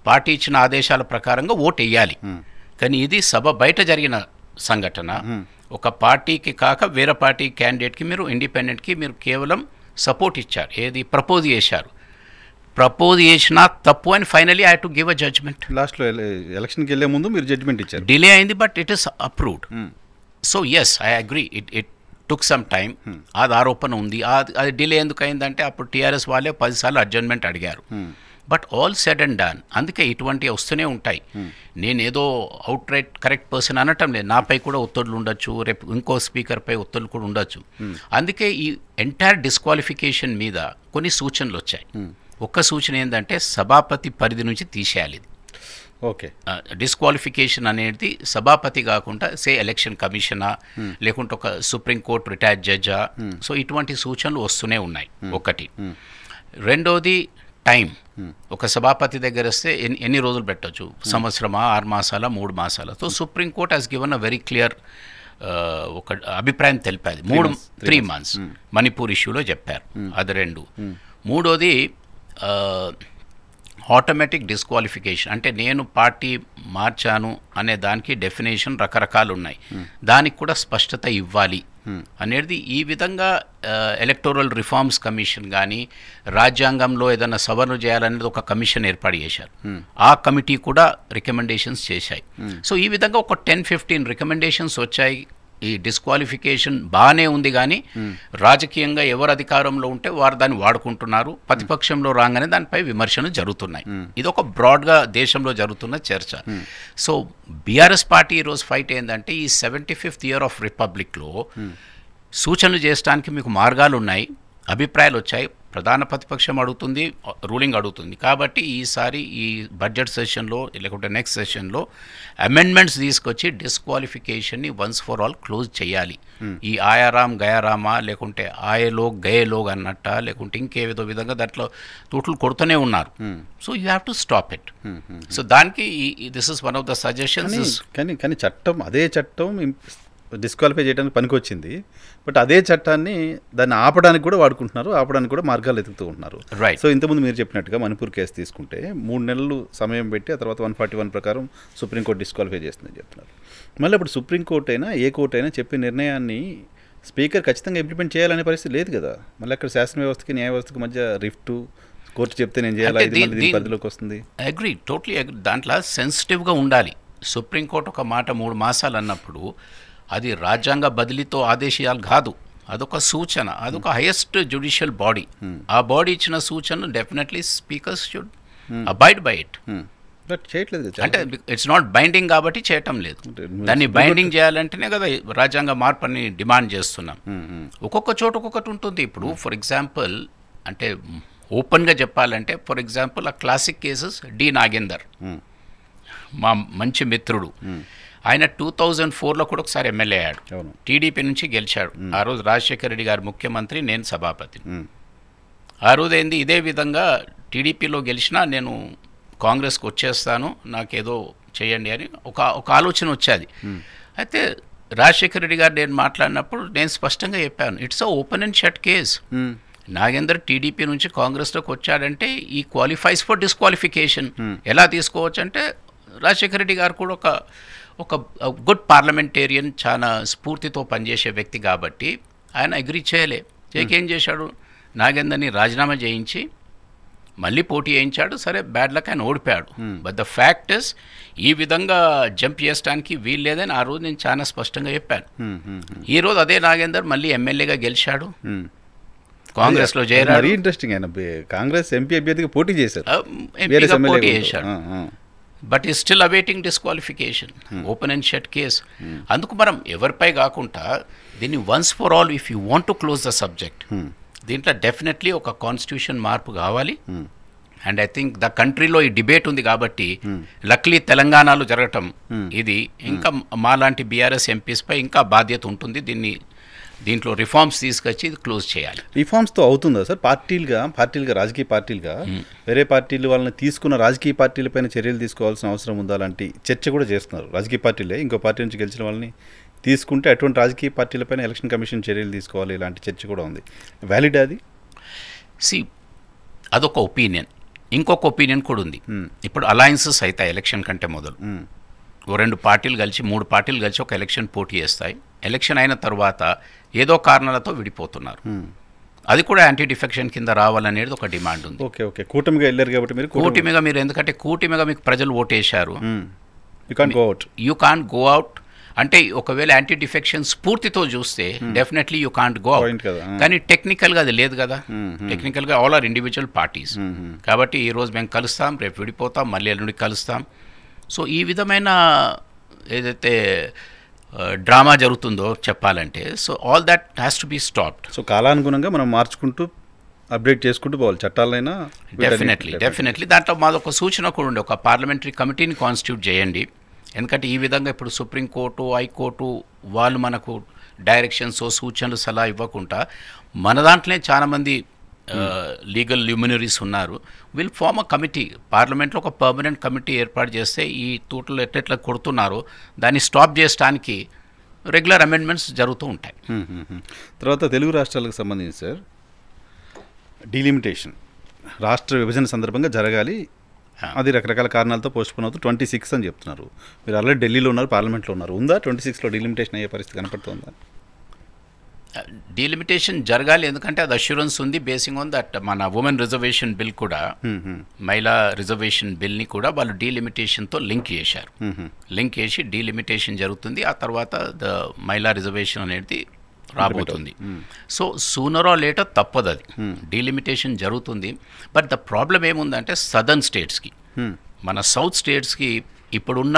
పార్టీ ఇచ్చిన ఆదేశాల ప్రకారంగా ఓటు వేయాలి. కానీ ఇది సభ బయట జరిగిన సంఘటన. ఒక పార్టీకి కాక వేరే పార్టీ క్యాండిడేట్కి, మీరు ఇండిపెండెంట్కి మీరు కేవలం సపోర్ట్ ఇచ్చారు, ఏది ప్రపోజ్ చేశారు. ప్రపోజ్ చేసినా తప్పు అని finally I to give a judgment. లాస్ట్లో ఎలక్షన్కి వెళ్ళే ముందు మీరు జడ్జ్మెంట్ ఇచ్చారు. డిలే అయింది but it is approved. So yes, I agree, it took some time. అది ఆరోపణ ఉంది. అది డిలే ఎందుకు అయిందంటే అప్పుడు టీఆర్ఎస్ వాళ్ళే 10 సార్లు అడ్జర్న్మెంట్ అడిగారు. But all said and done. అందుకే ఇటువంటివి వస్తూనే ఉంటాయి. నేనేదో అవుట్ రైట్ కరెక్ట్ పర్సన్ అనటం లేదు, నాపై కూడా ఒత్తిడులు ఉండొచ్చు, రేపు ఇంకో స్పీకర్పై ఒత్తిడులు కూడా ఉండొచ్చు. అందుకే ఈ ఎంటైర్ డిస్క్వాలిఫికేషన్ మీద కొన్ని సూచనలు వచ్చాయి. ఒక్క సూచన ఏంటంటే సభాపతి పరిధి నుంచి తీసేయాలి ఇది. ఓకే, డిస్క్వాలిఫికేషన్ అనేది సభాపతి కాకుండా సే ఎలక్షన్ కమిషనా లేకుంటే ఒక సుప్రీంకోర్టు రిటైర్డ్ జడ్జా. సో ఇటువంటి సూచనలు వస్తూనే ఉన్నాయి ఒకటి. రెండోది టైం. ఒక సభాపతి దగ్గర వస్తే ఎన్ని రోజులు పెట్టచ్చు, సంవత్సరమా, 6 మాసాల, 3 మాసాల. So supreme court has given a very clear ఒక అభిప్రాయం తెలిపాది, 3 months. మణిపూర్ ఇష్యూలో చెప్పారు. అది 2. మూడోది ఆటోమేటిక్ డిస్క్వాలిఫికేషన్. అంటే నేను పార్టీ మార్చాను అనే దానికి డెఫినేషన్ రకరకాలు ఉన్నాయి, దానికి కూడా స్పష్టత ఇవ్వాలి అనేది. ఈ విధంగా ఎలక్టోరల్ రిఫార్మ్స్ కమిషన్ కానీ రాజ్యాంగంలో ఏదైనా సవరణ చేయాలనేది ఒక కమిషన్ ఏర్పాటు చేశారు. ఆ కమిటీ కూడా రికమెండేషన్స్ చేశాయి. సో ఈ విధంగా ఒక 10-15 రికమెండేషన్స్ వచ్చాయి. ఈ డిస్క్వాలిఫికేషన్ బాగానే ఉంది, కానీ రాజకీయంగా ఎవరు అధికారంలో ఉంటే వారు దాన్ని వాడుకుంటున్నారు, ప్రతిపక్షంలో రాగానే దానిపై విమర్శలు జరుగుతున్నాయి. ఇది ఒక బ్రాడ్గా దేశంలో జరుగుతున్న చర్చ. సో బీఆర్ఎస్ పార్టీ ఈరోజు ఫైట్ ఏంటంటే ఈ 75th year ఆఫ్ రిపబ్లిక్లో సూచనలు చేయడానికి మీకు మార్గాలు ఉన్నాయి, అభిప్రాయాలు వచ్చాయి, ప్రధాన ప్రతిపక్షం అడుగుతుంది, రూలింగ్ అడుగుతుంది. కాబట్టి ఈసారి ఈ బడ్జెట్ సెషన్లో లేకుంటే నెక్స్ట్ సెషన్లో అమెండ్మెంట్స్ తీసుకొచ్చి డిస్క్వాలిఫికేషన్ని వన్స్ ఫర్ ఆల్ క్లోజ్ చేయాలి. ఈ ఆయారాం గయారామా లేకుంటే ఆయలోగ్ గయేలోగ్ అన్నట్ట లేకుంటే ఇంకేదో విధంగా దాంట్లో తూట్లు కొడుతూనే ఉన్నారు. So you have to stop it. So దానికి this is one of the suggestions. కానీ చట్టం, అదే చట్టం డిస్క్వాలిఫై చేయడానికి పనికొచ్చింది. బట్ అదే చట్టాన్ని దాన్ని ఆపడానికి కూడా వాడుకుంటున్నారు, ఆపడానికి కూడా మార్గాలు ఎదుగుతూ ఉంటున్నారు. సో ఇంతకుముందు మీరు చెప్పినట్టుగా మణిపూర్ కేసు తీసుకుంటే 3 నెలలు సమయం పెట్టి ఆ తర్వాత 141 ప్రకారం సుప్రీంకోర్టు డిస్క్వాలిఫై చేస్తుందని చెప్తున్నారు. మళ్ళీ అప్పుడు సుప్రీంకోర్టు అయినా ఏ కోర్టు అయినా చెప్పే నిర్ణయాన్ని స్పీకర్ ఖచ్చితంగా ఇంప్లిమెంట్ చేయాలనే పరిస్థితి లేదు కదా. మళ్ళీ అక్కడ శాసన వ్యవస్థకి న్యాయ వ్యవస్థకి మధ్య రిఫ్ట్, కోర్టు చెప్తే నేను చేయాలి, ఇది పరిధిలోకి వస్తుంది. Agree, totally agree. దాంట్లో సెన్సిటివ్గా ఉండాలి. సుప్రీంకోర్టు ఒక మాట 3 మాసాలు అన్నప్పుడు అది రాజ్యాంగ బదిలీతో ఆదేశాలు కాదు, అదొక సూచన, అదొక హైయెస్ట్ జ్యుడిషియల్ బాడీ. ఆ బాడీ ఇచ్చిన సూచనను definitely speakers should abide by it. చేయట్లేదు అంటే ఇట్స్ నాట్ బైండింగ్ కాబట్టి చేయటం లేదు. దాన్ని బైండింగ్ చేయాలంటేనే కదా రాజ్యాంగ మార్పుని డిమాండ్ చేస్తున్నాం. ఒక్కొక్క చోట ఒక్కొక్కటి ఉంటుంది. ఇప్పుడు ఫర్ ఎగ్జాంపుల్ అంటే ఓపెన్గా చెప్పాలంటే ఫర్ ఎగ్జాంపుల్ ఆ క్లాసిక్ కేసెస్ డి నాగేందర్, మా మంచి మిత్రుడు. ఆయన 2004లో కూడా ఒకసారి ఎమ్మెల్యే అయ్యాడు, టీడీపీ నుంచి గెలిచాడు. ఆ రోజు రాజశేఖర రెడ్డి గారు ముఖ్యమంత్రి, నేను సభాపతి. ఆ రోజు ఏంది ఇదే విధంగా టీడీపీలో గెలిచినా నేను కాంగ్రెస్కి వచ్చేస్తాను, నాకేదో చేయండి అని ఒక ఆలోచన వచ్చేది. అయితే రాజశేఖర రెడ్డి గారు నేను మాట్లాడినప్పుడు నేను స్పష్టంగా చెప్పాను, it's a open and shut case. Nagender TDP నుంచి కాంగ్రెస్లోకి వచ్చాడంటే ఈ క్వాలిఫైస్ ఫర్ డిస్క్వాలిఫికేషన్. ఎలా తీసుకోవచ్చు అంటే రాజశేఖర రెడ్డి గారు కూడా ఒక గుడ్ పార్లమెంటేరియన్, చాలా స్ఫూర్తితో పనిచేసే వ్యక్తి కాబట్టి ఆయన అగ్రీ చేయకేం చేశాడు, నాగేందర్ని రాజీనామా చేయించి మళ్ళీ పోటీ చేయించాడు. సరే బ్యాడ్ లక్ ఆయన ఓడిపోయాడు. బట్ ద ఫ్యాక్ట్ ఇస్ ఈ విధంగా జంప్ చేయడానికి వీలు లేదని ఆ రోజు నేను చాలా స్పష్టంగా చెప్పాను. ఈరోజు అదే నాగేందర్ మళ్ళీ ఎమ్మెల్యేగా గెలిచాడు. కాంగ్రెస్లో మరీ చేరాడు, ఇంట్రెస్టింగ్. ఆయన కాంగ్రెస్ ఎంపీ అభ్యర్థిగా పోటీ చేశారు, వేరే ఎంపీగా ఎమ్మెల్యే పోటీ కూడా. చేశాడు. ఆ. బట్ ఈ still awaiting disqualification, open and shut case. అందుకు మనం ఎవరిపై కాకుండా దీన్ని once for all if you want to close the subject, దీంట్లో డెఫినెట్లీ ఒక కాన్స్టిట్యూషన్ మార్పు కావాలి. అండ్ ఐ థింక్ ద కంట్రీలో ఈ డిబేట్ ఉంది కాబట్టి లక్లీ తెలంగాణలో జరగటం ఇది ఇంకా మాలాంటి బీఆర్ఎస్ ఎంపీస్ పై ఇంకా బాధ్యత ఉంటుంది. దీంట్లో రిఫార్మ్స్ తీసుకొచ్చి ఇది క్లోజ్ చేయాలి. రిఫార్మ్స్తో అవుతుందా సార్? పార్టీలుగా రాజకీయ పార్టీలుగా వేరే పార్టీలు వాళ్ళని తీసుకున్న రాజకీయ పార్టీలపైన చర్యలు తీసుకోవాల్సిన అవసరం ఉందా లాంటి చర్చ కూడా చేస్తున్నారు. రాజకీయ పార్టీలే ఇంకో పార్టీ నుంచి గెలిచిన వాళ్ళని తీసుకుంటే అటువంటి రాజకీయ పార్టీలపైన ఎలక్షన్ కమిషన్ చర్యలు తీసుకోవాలి, ఇలాంటి చర్చ కూడా ఉంది. వ్యాలిడ్ అది? అదొక ఒపీనియన్. ఇంకొక ఒపీనియన్ కూడా ఉంది. ఇప్పుడు అలయన్సెస్ అవుతాయి ఎలక్షన్ కంటే మొదలు. ఓ 2 పార్టీలు కలిసి 3 పార్టీలు కలిసి ఒక ఎలక్షన్ పోటీ చేస్తాయి. ఎలక్షన్ అయిన తర్వాత ఏదో కారణాలతో విడిపోతున్నారు. అది కూడా యాంటీ డిఫెక్షన్ కింద రావాలనేది ఒక డిమాండ్ ఉంది. ఓకే. కూటమిగా వెళ్ళారు కాబట్టి మీరు ఎందుకంటే కూటమిగా మీకు ప్రజలు ఓటేశారు, యూ కాంట్ గో అవుట్. అంటే ఒకవేళ యాంటీ డిఫెక్షన్ స్ఫూర్తితో చూస్తే definitely you can't go out. కానీ టెక్నికల్గా అది లేదు కదా. టెక్నికల్గా ఆల్ ఆర్ ఇండివిజువల్ పార్టీస్. కాబట్టి ఈరోజు మేము కలుస్తాం, రేపు విడిపోతాం, మళ్ళీ ఎల్లుండి కలుస్తాం. సో ఈ విధమైన ఏదైతే డ్రామా జరుగుతుందో చెప్పాలంటే, so all that has to be stopped. So కాలానుగుణంగా మనం మార్చుకుంటూ అప్డేట్ చేసుకుంటూ పోవాలి చట్టాలైనా. డెఫినెట్లీ దాంట్లో మాదొక సూచన కూడా ఉండే, ఒక పార్లమెంటరీ కమిటీని కాన్స్టిట్యూట్ చేయండి. ఎందుకంటే ఈ విధంగా ఇప్పుడు సుప్రీంకోర్టు, హైకోర్టు వాళ్ళు మనకు డైరెక్షన్స్, సూచనలు, సలహా ఇవ్వకుండా మన దాంట్లోనే చాలామంది లీగల్ ల్యూమినరీస్ ఉన్నారు. విల్ ఫార్మ్ అ కమిటీ, పార్లమెంట్లో ఒక పర్మనెంట్ కమిటీ ఏర్పాటు చేస్తే ఈ తూటలు ఎట్లెట్లా కొడుతున్నారో దాన్ని స్టాప్ చేయడానికి రెగ్యులర్ అమెండ్మెంట్స్ జరుగుతూ ఉంటాయి. తర్వాత తెలుగు రాష్ట్రాలకు సంబంధించి సార్ డీలిమిటేషన్ రాష్ట్ర విభజన సందర్భంగా జరగాలి, అది రకరకాల కారణాలతో పోస్ట్పోన్ అవుతూ 26 అని చెప్తున్నారు. మీరు ఆల్రెడీ ఢిల్లీలో ఉన్నారు, పార్లమెంట్లో ఉన్నారు. ఉందా 26లో డీలిమిటేషన్ అయ్యే పరిస్థితి కనపడుతుందా? డీలిమిటేషన్ జరగాలి, ఎందుకంటే అది అష్యూరెన్స్ ఉంది బేసింగ్ ఆన్ దట్. మన ఉమెన్ రిజర్వేషన్ బిల్ కూడా, మహిళా రిజర్వేషన్ బిల్ని కూడా వాళ్ళు డీలిమిటేషన్తో లింక్ చేశారు. లింక్ చేసి డీలిమిటేషన్ జరుగుతుంది, ఆ తర్వాత ద మహిళా రిజర్వేషన్ అనేది రాబోతుంది. సో సూనర్ ఆర్ లేటర్ తప్పదు, అది డీలిమిటేషన్ జరుగుతుంది. బట్ ద ప్రాబ్లం ఏముందంటే సదర్న్ స్టేట్స్కి, మన సౌత్ స్టేట్స్కి ఇప్పుడున్న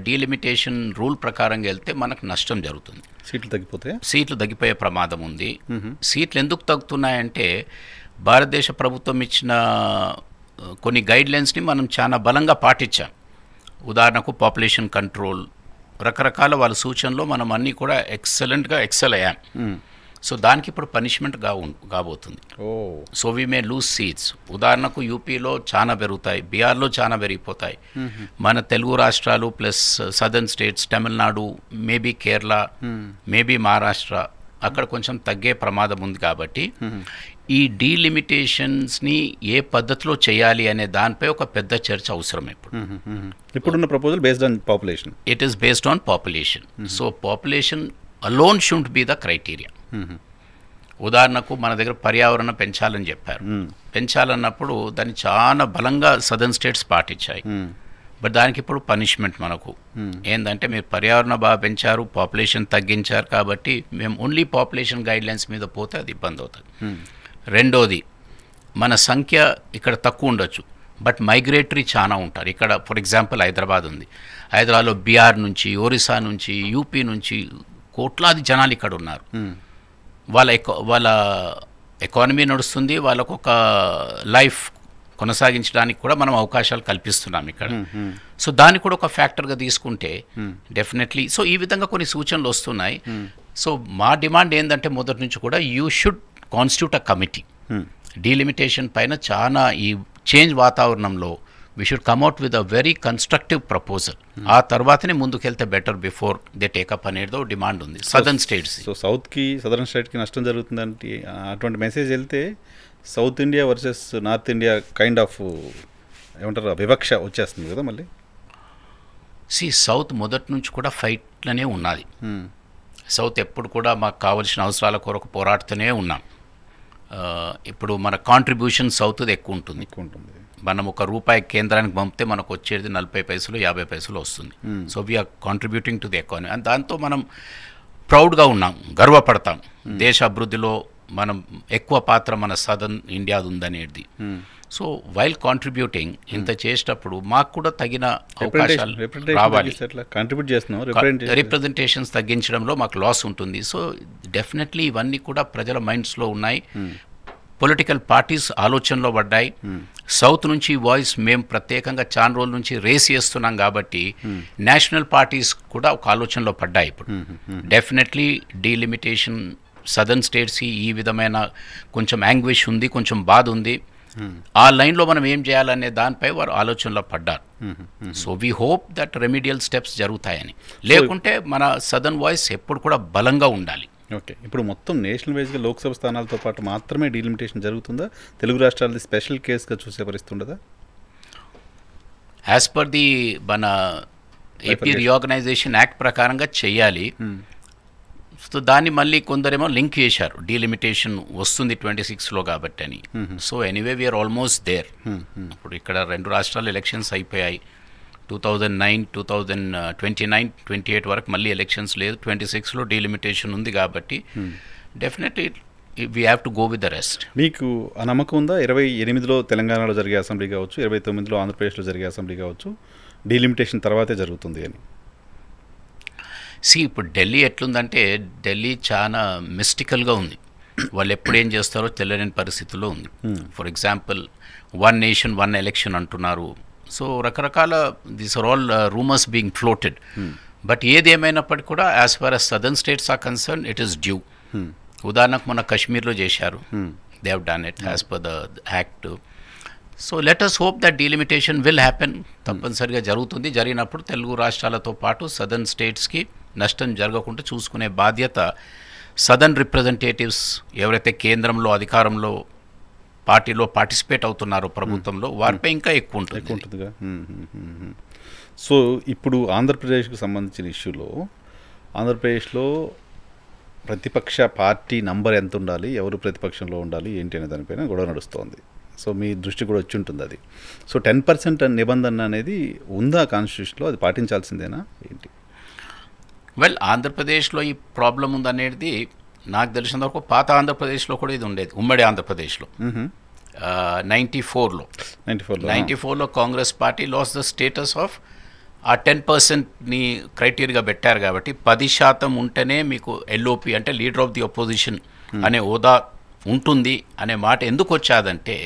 డీలిమిటేషన్ రూల్ ప్రకారంగా వెళ్తే మనకు నష్టం జరుగుతుంది. సీట్లు తగ్గిపోయే ప్రమాదం ఉంది. సీట్లు ఎందుకు తగ్గుతున్నాయంటే భారతదేశ ప్రభుత్వం ఇచ్చిన కొన్ని గైడ్లైన్స్ని మనం చాలా బలంగా పాటించాం. ఉదాహరణకు పాపులేషన్ కంట్రోల్, రకరకాల వాళ్ళ సూచనలో మనం అన్నీ కూడా ఎక్సలెంట్గా ఎక్సెల్ అయ్యాం. సో దానికి ఇప్పుడు పనిష్మెంట్ కాబోతుంది. So we may lose seats. ఉదాహరణకు యూపీలో చాలా పెరుగుతాయి, బీహార్లో చాలా పెరిగిపోతాయి. మన తెలుగు రాష్ట్రాలు plus southern states, Tamil Nadu, maybe Kerala, maybe Maharashtra, అక్కడ కొంచెం తగ్గే ప్రమాదం ఉంది. కాబట్టి ఈ డీలిమిటేషన్స్ని ఏ పద్ధతిలో చేయాలి అనే దానిపై ఒక పెద్ద చర్చ అవసరం. ఇప్పుడున్న proposal based on population, it is based on population. So population alone should be the criteria. ఉదాహరణకు మన దగ్గర పర్యావరణం పెంచాలని చెప్పారు. పెంచాలన్నప్పుడు దాన్ని చాలా బలంగా సదర్న్ స్టేట్స్ పాటించాయి. బట్ దానికి ఇప్పుడు పనిష్మెంట్ మనకు ఏంటంటే, మీరు పర్యావరణ బాగా పెంచారు, పాపులేషన్ తగ్గించారు, కాబట్టి మేము ఓన్లీ పాపులేషన్ గైడ్లైన్స్ మీద పోతే అది ఇబ్బంది అవుతుంది. రెండోది, మన సంఖ్య ఇక్కడ తక్కువ ఉండొచ్చు, బట్ మైగ్రేటరీ చాలా ఉంటారు. ఇక్కడ ఫర్ ఎగ్జాంపుల్ హైదరాబాద్ ఉంది. హైదరాబాద్లో బీహార్ నుంచి, ఒరిస్సా నుంచి, యూపీ నుంచి కోట్లాది జనాలు ఇక్కడ ఉన్నారు. వాళ్ళ ఎకానమీ నడుస్తుంది, వాళ్ళకు ఒక లైఫ్ కొనసాగించడానికి కూడా మనం అవకాశాలు కల్పిస్తున్నాం ఇక్కడ. సో దాన్ని కూడా ఒక ఫ్యాక్టర్గా తీసుకుంటే డెఫినెట్లీ. సో ఈ విధంగా కొన్ని సూచనలు వస్తున్నాయి. సో మా డిమాండ్ ఏంటంటే, మొదటి నుంచి కూడా you should constitute a committee. Delimitation పైన చాలా ఈ చేంజ్ వాతావరణంలో we should కమ్అట్ with a very constructive proposal. ఆ తర్వాతనే ముందుకెళ్తే బెటర్ బిఫోర్ దే టేకప్ అనేది డిమాండ్ ఉంది సదర్న్ స్టేట్స్. సో సదర్న్ స్టేట్కి నష్టం జరుగుతుందంటే అటువంటి మెసేజ్ వెళ్తే south India versus north India kind of ఏమంటారు వివక్ష వచ్చేస్తుంది కదా మళ్ళీ. సౌత్ మొదటి నుంచి కూడా ఫైట్లనే ఉన్నది. సౌత్ ఎప్పుడు కూడా మాకు కావలసిన అవసరాల కొరకు పోరాడుతూనే ఉన్నాం. ఇప్పుడు మన కాంట్రిబ్యూషన్ సౌత్ ఎక్కువ ఉంటుంది. మనం ₹1 కేంద్రానికి పంపితే మనకు వచ్చేది 40 పైసలు 50 పైసలు వస్తుంది. So we're contributing to the economy. And దాంతో మనం ప్రౌడ్గా ఉన్నాం, గర్వపడతాం. దేశ అభివృద్ధిలో మనం ఎక్కువ పాత్ర మన సదర్న్ ఇండియాది ఉందనేది. సో వైల్ కాంట్రిబ్యూటింగ్ ఇంత చేసేటప్పుడు మాకు కూడా తగిన అవకాశాలు రావాలి. రిప్రజెంటేషన్స్ తగ్గించడంలో మాకు లాస్ ఉంటుంది. సో డెఫినెట్లీ ఇవన్నీ కూడా ప్రజల మైండ్స్లో ఉన్నాయి. పొలిటికల్ పార్టీస్ ఆలోచనలో పడ్డాయి. సౌత్ నుంచి వాయిస్ మేము ప్రత్యేకంగా చాలా రోజుల నుంచి రేస్ చేస్తున్నాం కాబట్టి నేషనల్ పార్టీస్ కూడా ఒక ఆలోచనలో పడ్డాయి. ఇప్పుడు డెఫినెట్లీ డీలిమిటేషన్ సదర్న్ స్టేట్స్ ఈ విధమైన కొంచెం యాంగ్విష్ ఉంది, కొంచెం బాధ ఉంది. ఆ లైన్లో మనం ఏం చేయాలనే దానిపై వారు ఆలోచనలో పడ్డారు. So we hope that remedial steps జరుగుతాయని. లేకుంటే మన సదర్న్ వాయిస్ ఎప్పుడు కూడా బలంగా ఉండాలి. ఓకే, ఇప్పుడు మొత్తం నేషనల్ వైజ్గా లోక్సభ స్థానాలతో పాటు మాత్రమే డీలిమిటేషన్ జరుగుతుందా? తెలుగు రాష్ట్రాలది స్పెషల్ కేసుగా చూసే పరిస్థితి ఉండదా? యాజ్ పర్ ది మన ఏపీ రీఆర్గనైజేషన్ యాక్ట్ ప్రకారంగా చెయ్యాలి. సో దాన్ని మళ్ళీ కొందరేమో లింక్ చేశారు, డీలిమిటేషన్ వస్తుంది 26లో కాబట్టి అని. So anyway we're almost there. ఇప్పుడు ఇక్కడ 2 రాష్ట్రాలు ఎలక్షన్స్ అయిపోయాయి. 2009, 2029, 28 వరకు మళ్ళీ ఎలక్షన్స్ లేదు. 26లో డీలిమిటేషన్ ఉంది కాబట్టి definitely we have to go with the rest. మీకు ఆ నమ్మకం ఉందా? 28లో తెలంగాణలో జరిగే అసెంబ్లీ కావచ్చు, 29లో ఆంధ్రప్రదేశ్లో జరిగే అసెంబ్లీ కావచ్చు, డీలిమిటేషన్ తర్వాతే జరుగుతుంది అని? ఇప్పుడు ఢిల్లీ ఎట్లుందంటే ఢిల్లీ చాలా మిస్టికల్గా ఉంది. వాళ్ళు ఎప్పుడు ఏం చేస్తారో తెలియని పరిస్థితుల్లో ఉంది. ఫర్ ఎగ్జాంపుల్ 1 నేషన్ 1 ఎలక్షన్ అంటున్నారు. సో రకరకాల these are all rumours being floated. But ఏది ఏమైనప్పటికీ కూడా as far as southern states are concern it is due. ఉదాహరణకు మన కశ్మీర్లో చేశారు, they have done it as per the act. So let us hope that delimitation will happen. తప్పనిసరిగా జరుగుతుంది. జరిగినప్పుడు తెలుగు రాష్ట్రాలతో పాటు సదర్న్ స్టేట్స్కి నష్టం జరగకుండా చూసుకునే బాధ్యత సదర్న్ రిప్రజెంటేటివ్స్ ఎవరైతే కేంద్రంలో అధికారంలో పార్టీలో పార్టిసిపేట్ అవుతున్నారో ప్రభుత్వంలో వారిపై ఇంకా ఎక్కువ ఉంటుందిగా. సో ఇప్పుడు ఆంధ్రప్రదేశ్కు సంబంధించిన ఇష్యూలో ఆంధ్రప్రదేశ్లో ప్రతిపక్ష పార్టీ నంబర్ ఎంత ఉండాలి, ఎవరు ప్రతిపక్షంలో ఉండాలి ఏంటి అనే దానిపైన గొడవ నడుస్తోంది. సో మీ దృష్టి కూడా వచ్చి ఉంటుంది అది. సో 10% నిబంధన అనేది ఉందా కాన్స్టిట్యూషన్లో? అది పాటించాల్సిందేనా ఏంటి? వెల్, ఆంధ్రప్రదేశ్లో ఈ ప్రాబ్లం ఉందనేది నాకు తెలిసిన వరకు పాత ఆంధ్రప్రదేశ్లో కూడా ఇది ఉండేది. ఉమ్మడి ఆంధ్రప్రదేశ్లో 94లో Congress party loss the status of ఆ 10%ని క్రైటీరియా పెట్టారు కాబట్టి 10% ఉంటేనే మీకు ఎల్ఓపి అంటే లీడర్ ఆఫ్ ది అపోజిషన్ అనే హోదా ఉంటుంది అనే మాట ఎందుకు వచ్చాదంటే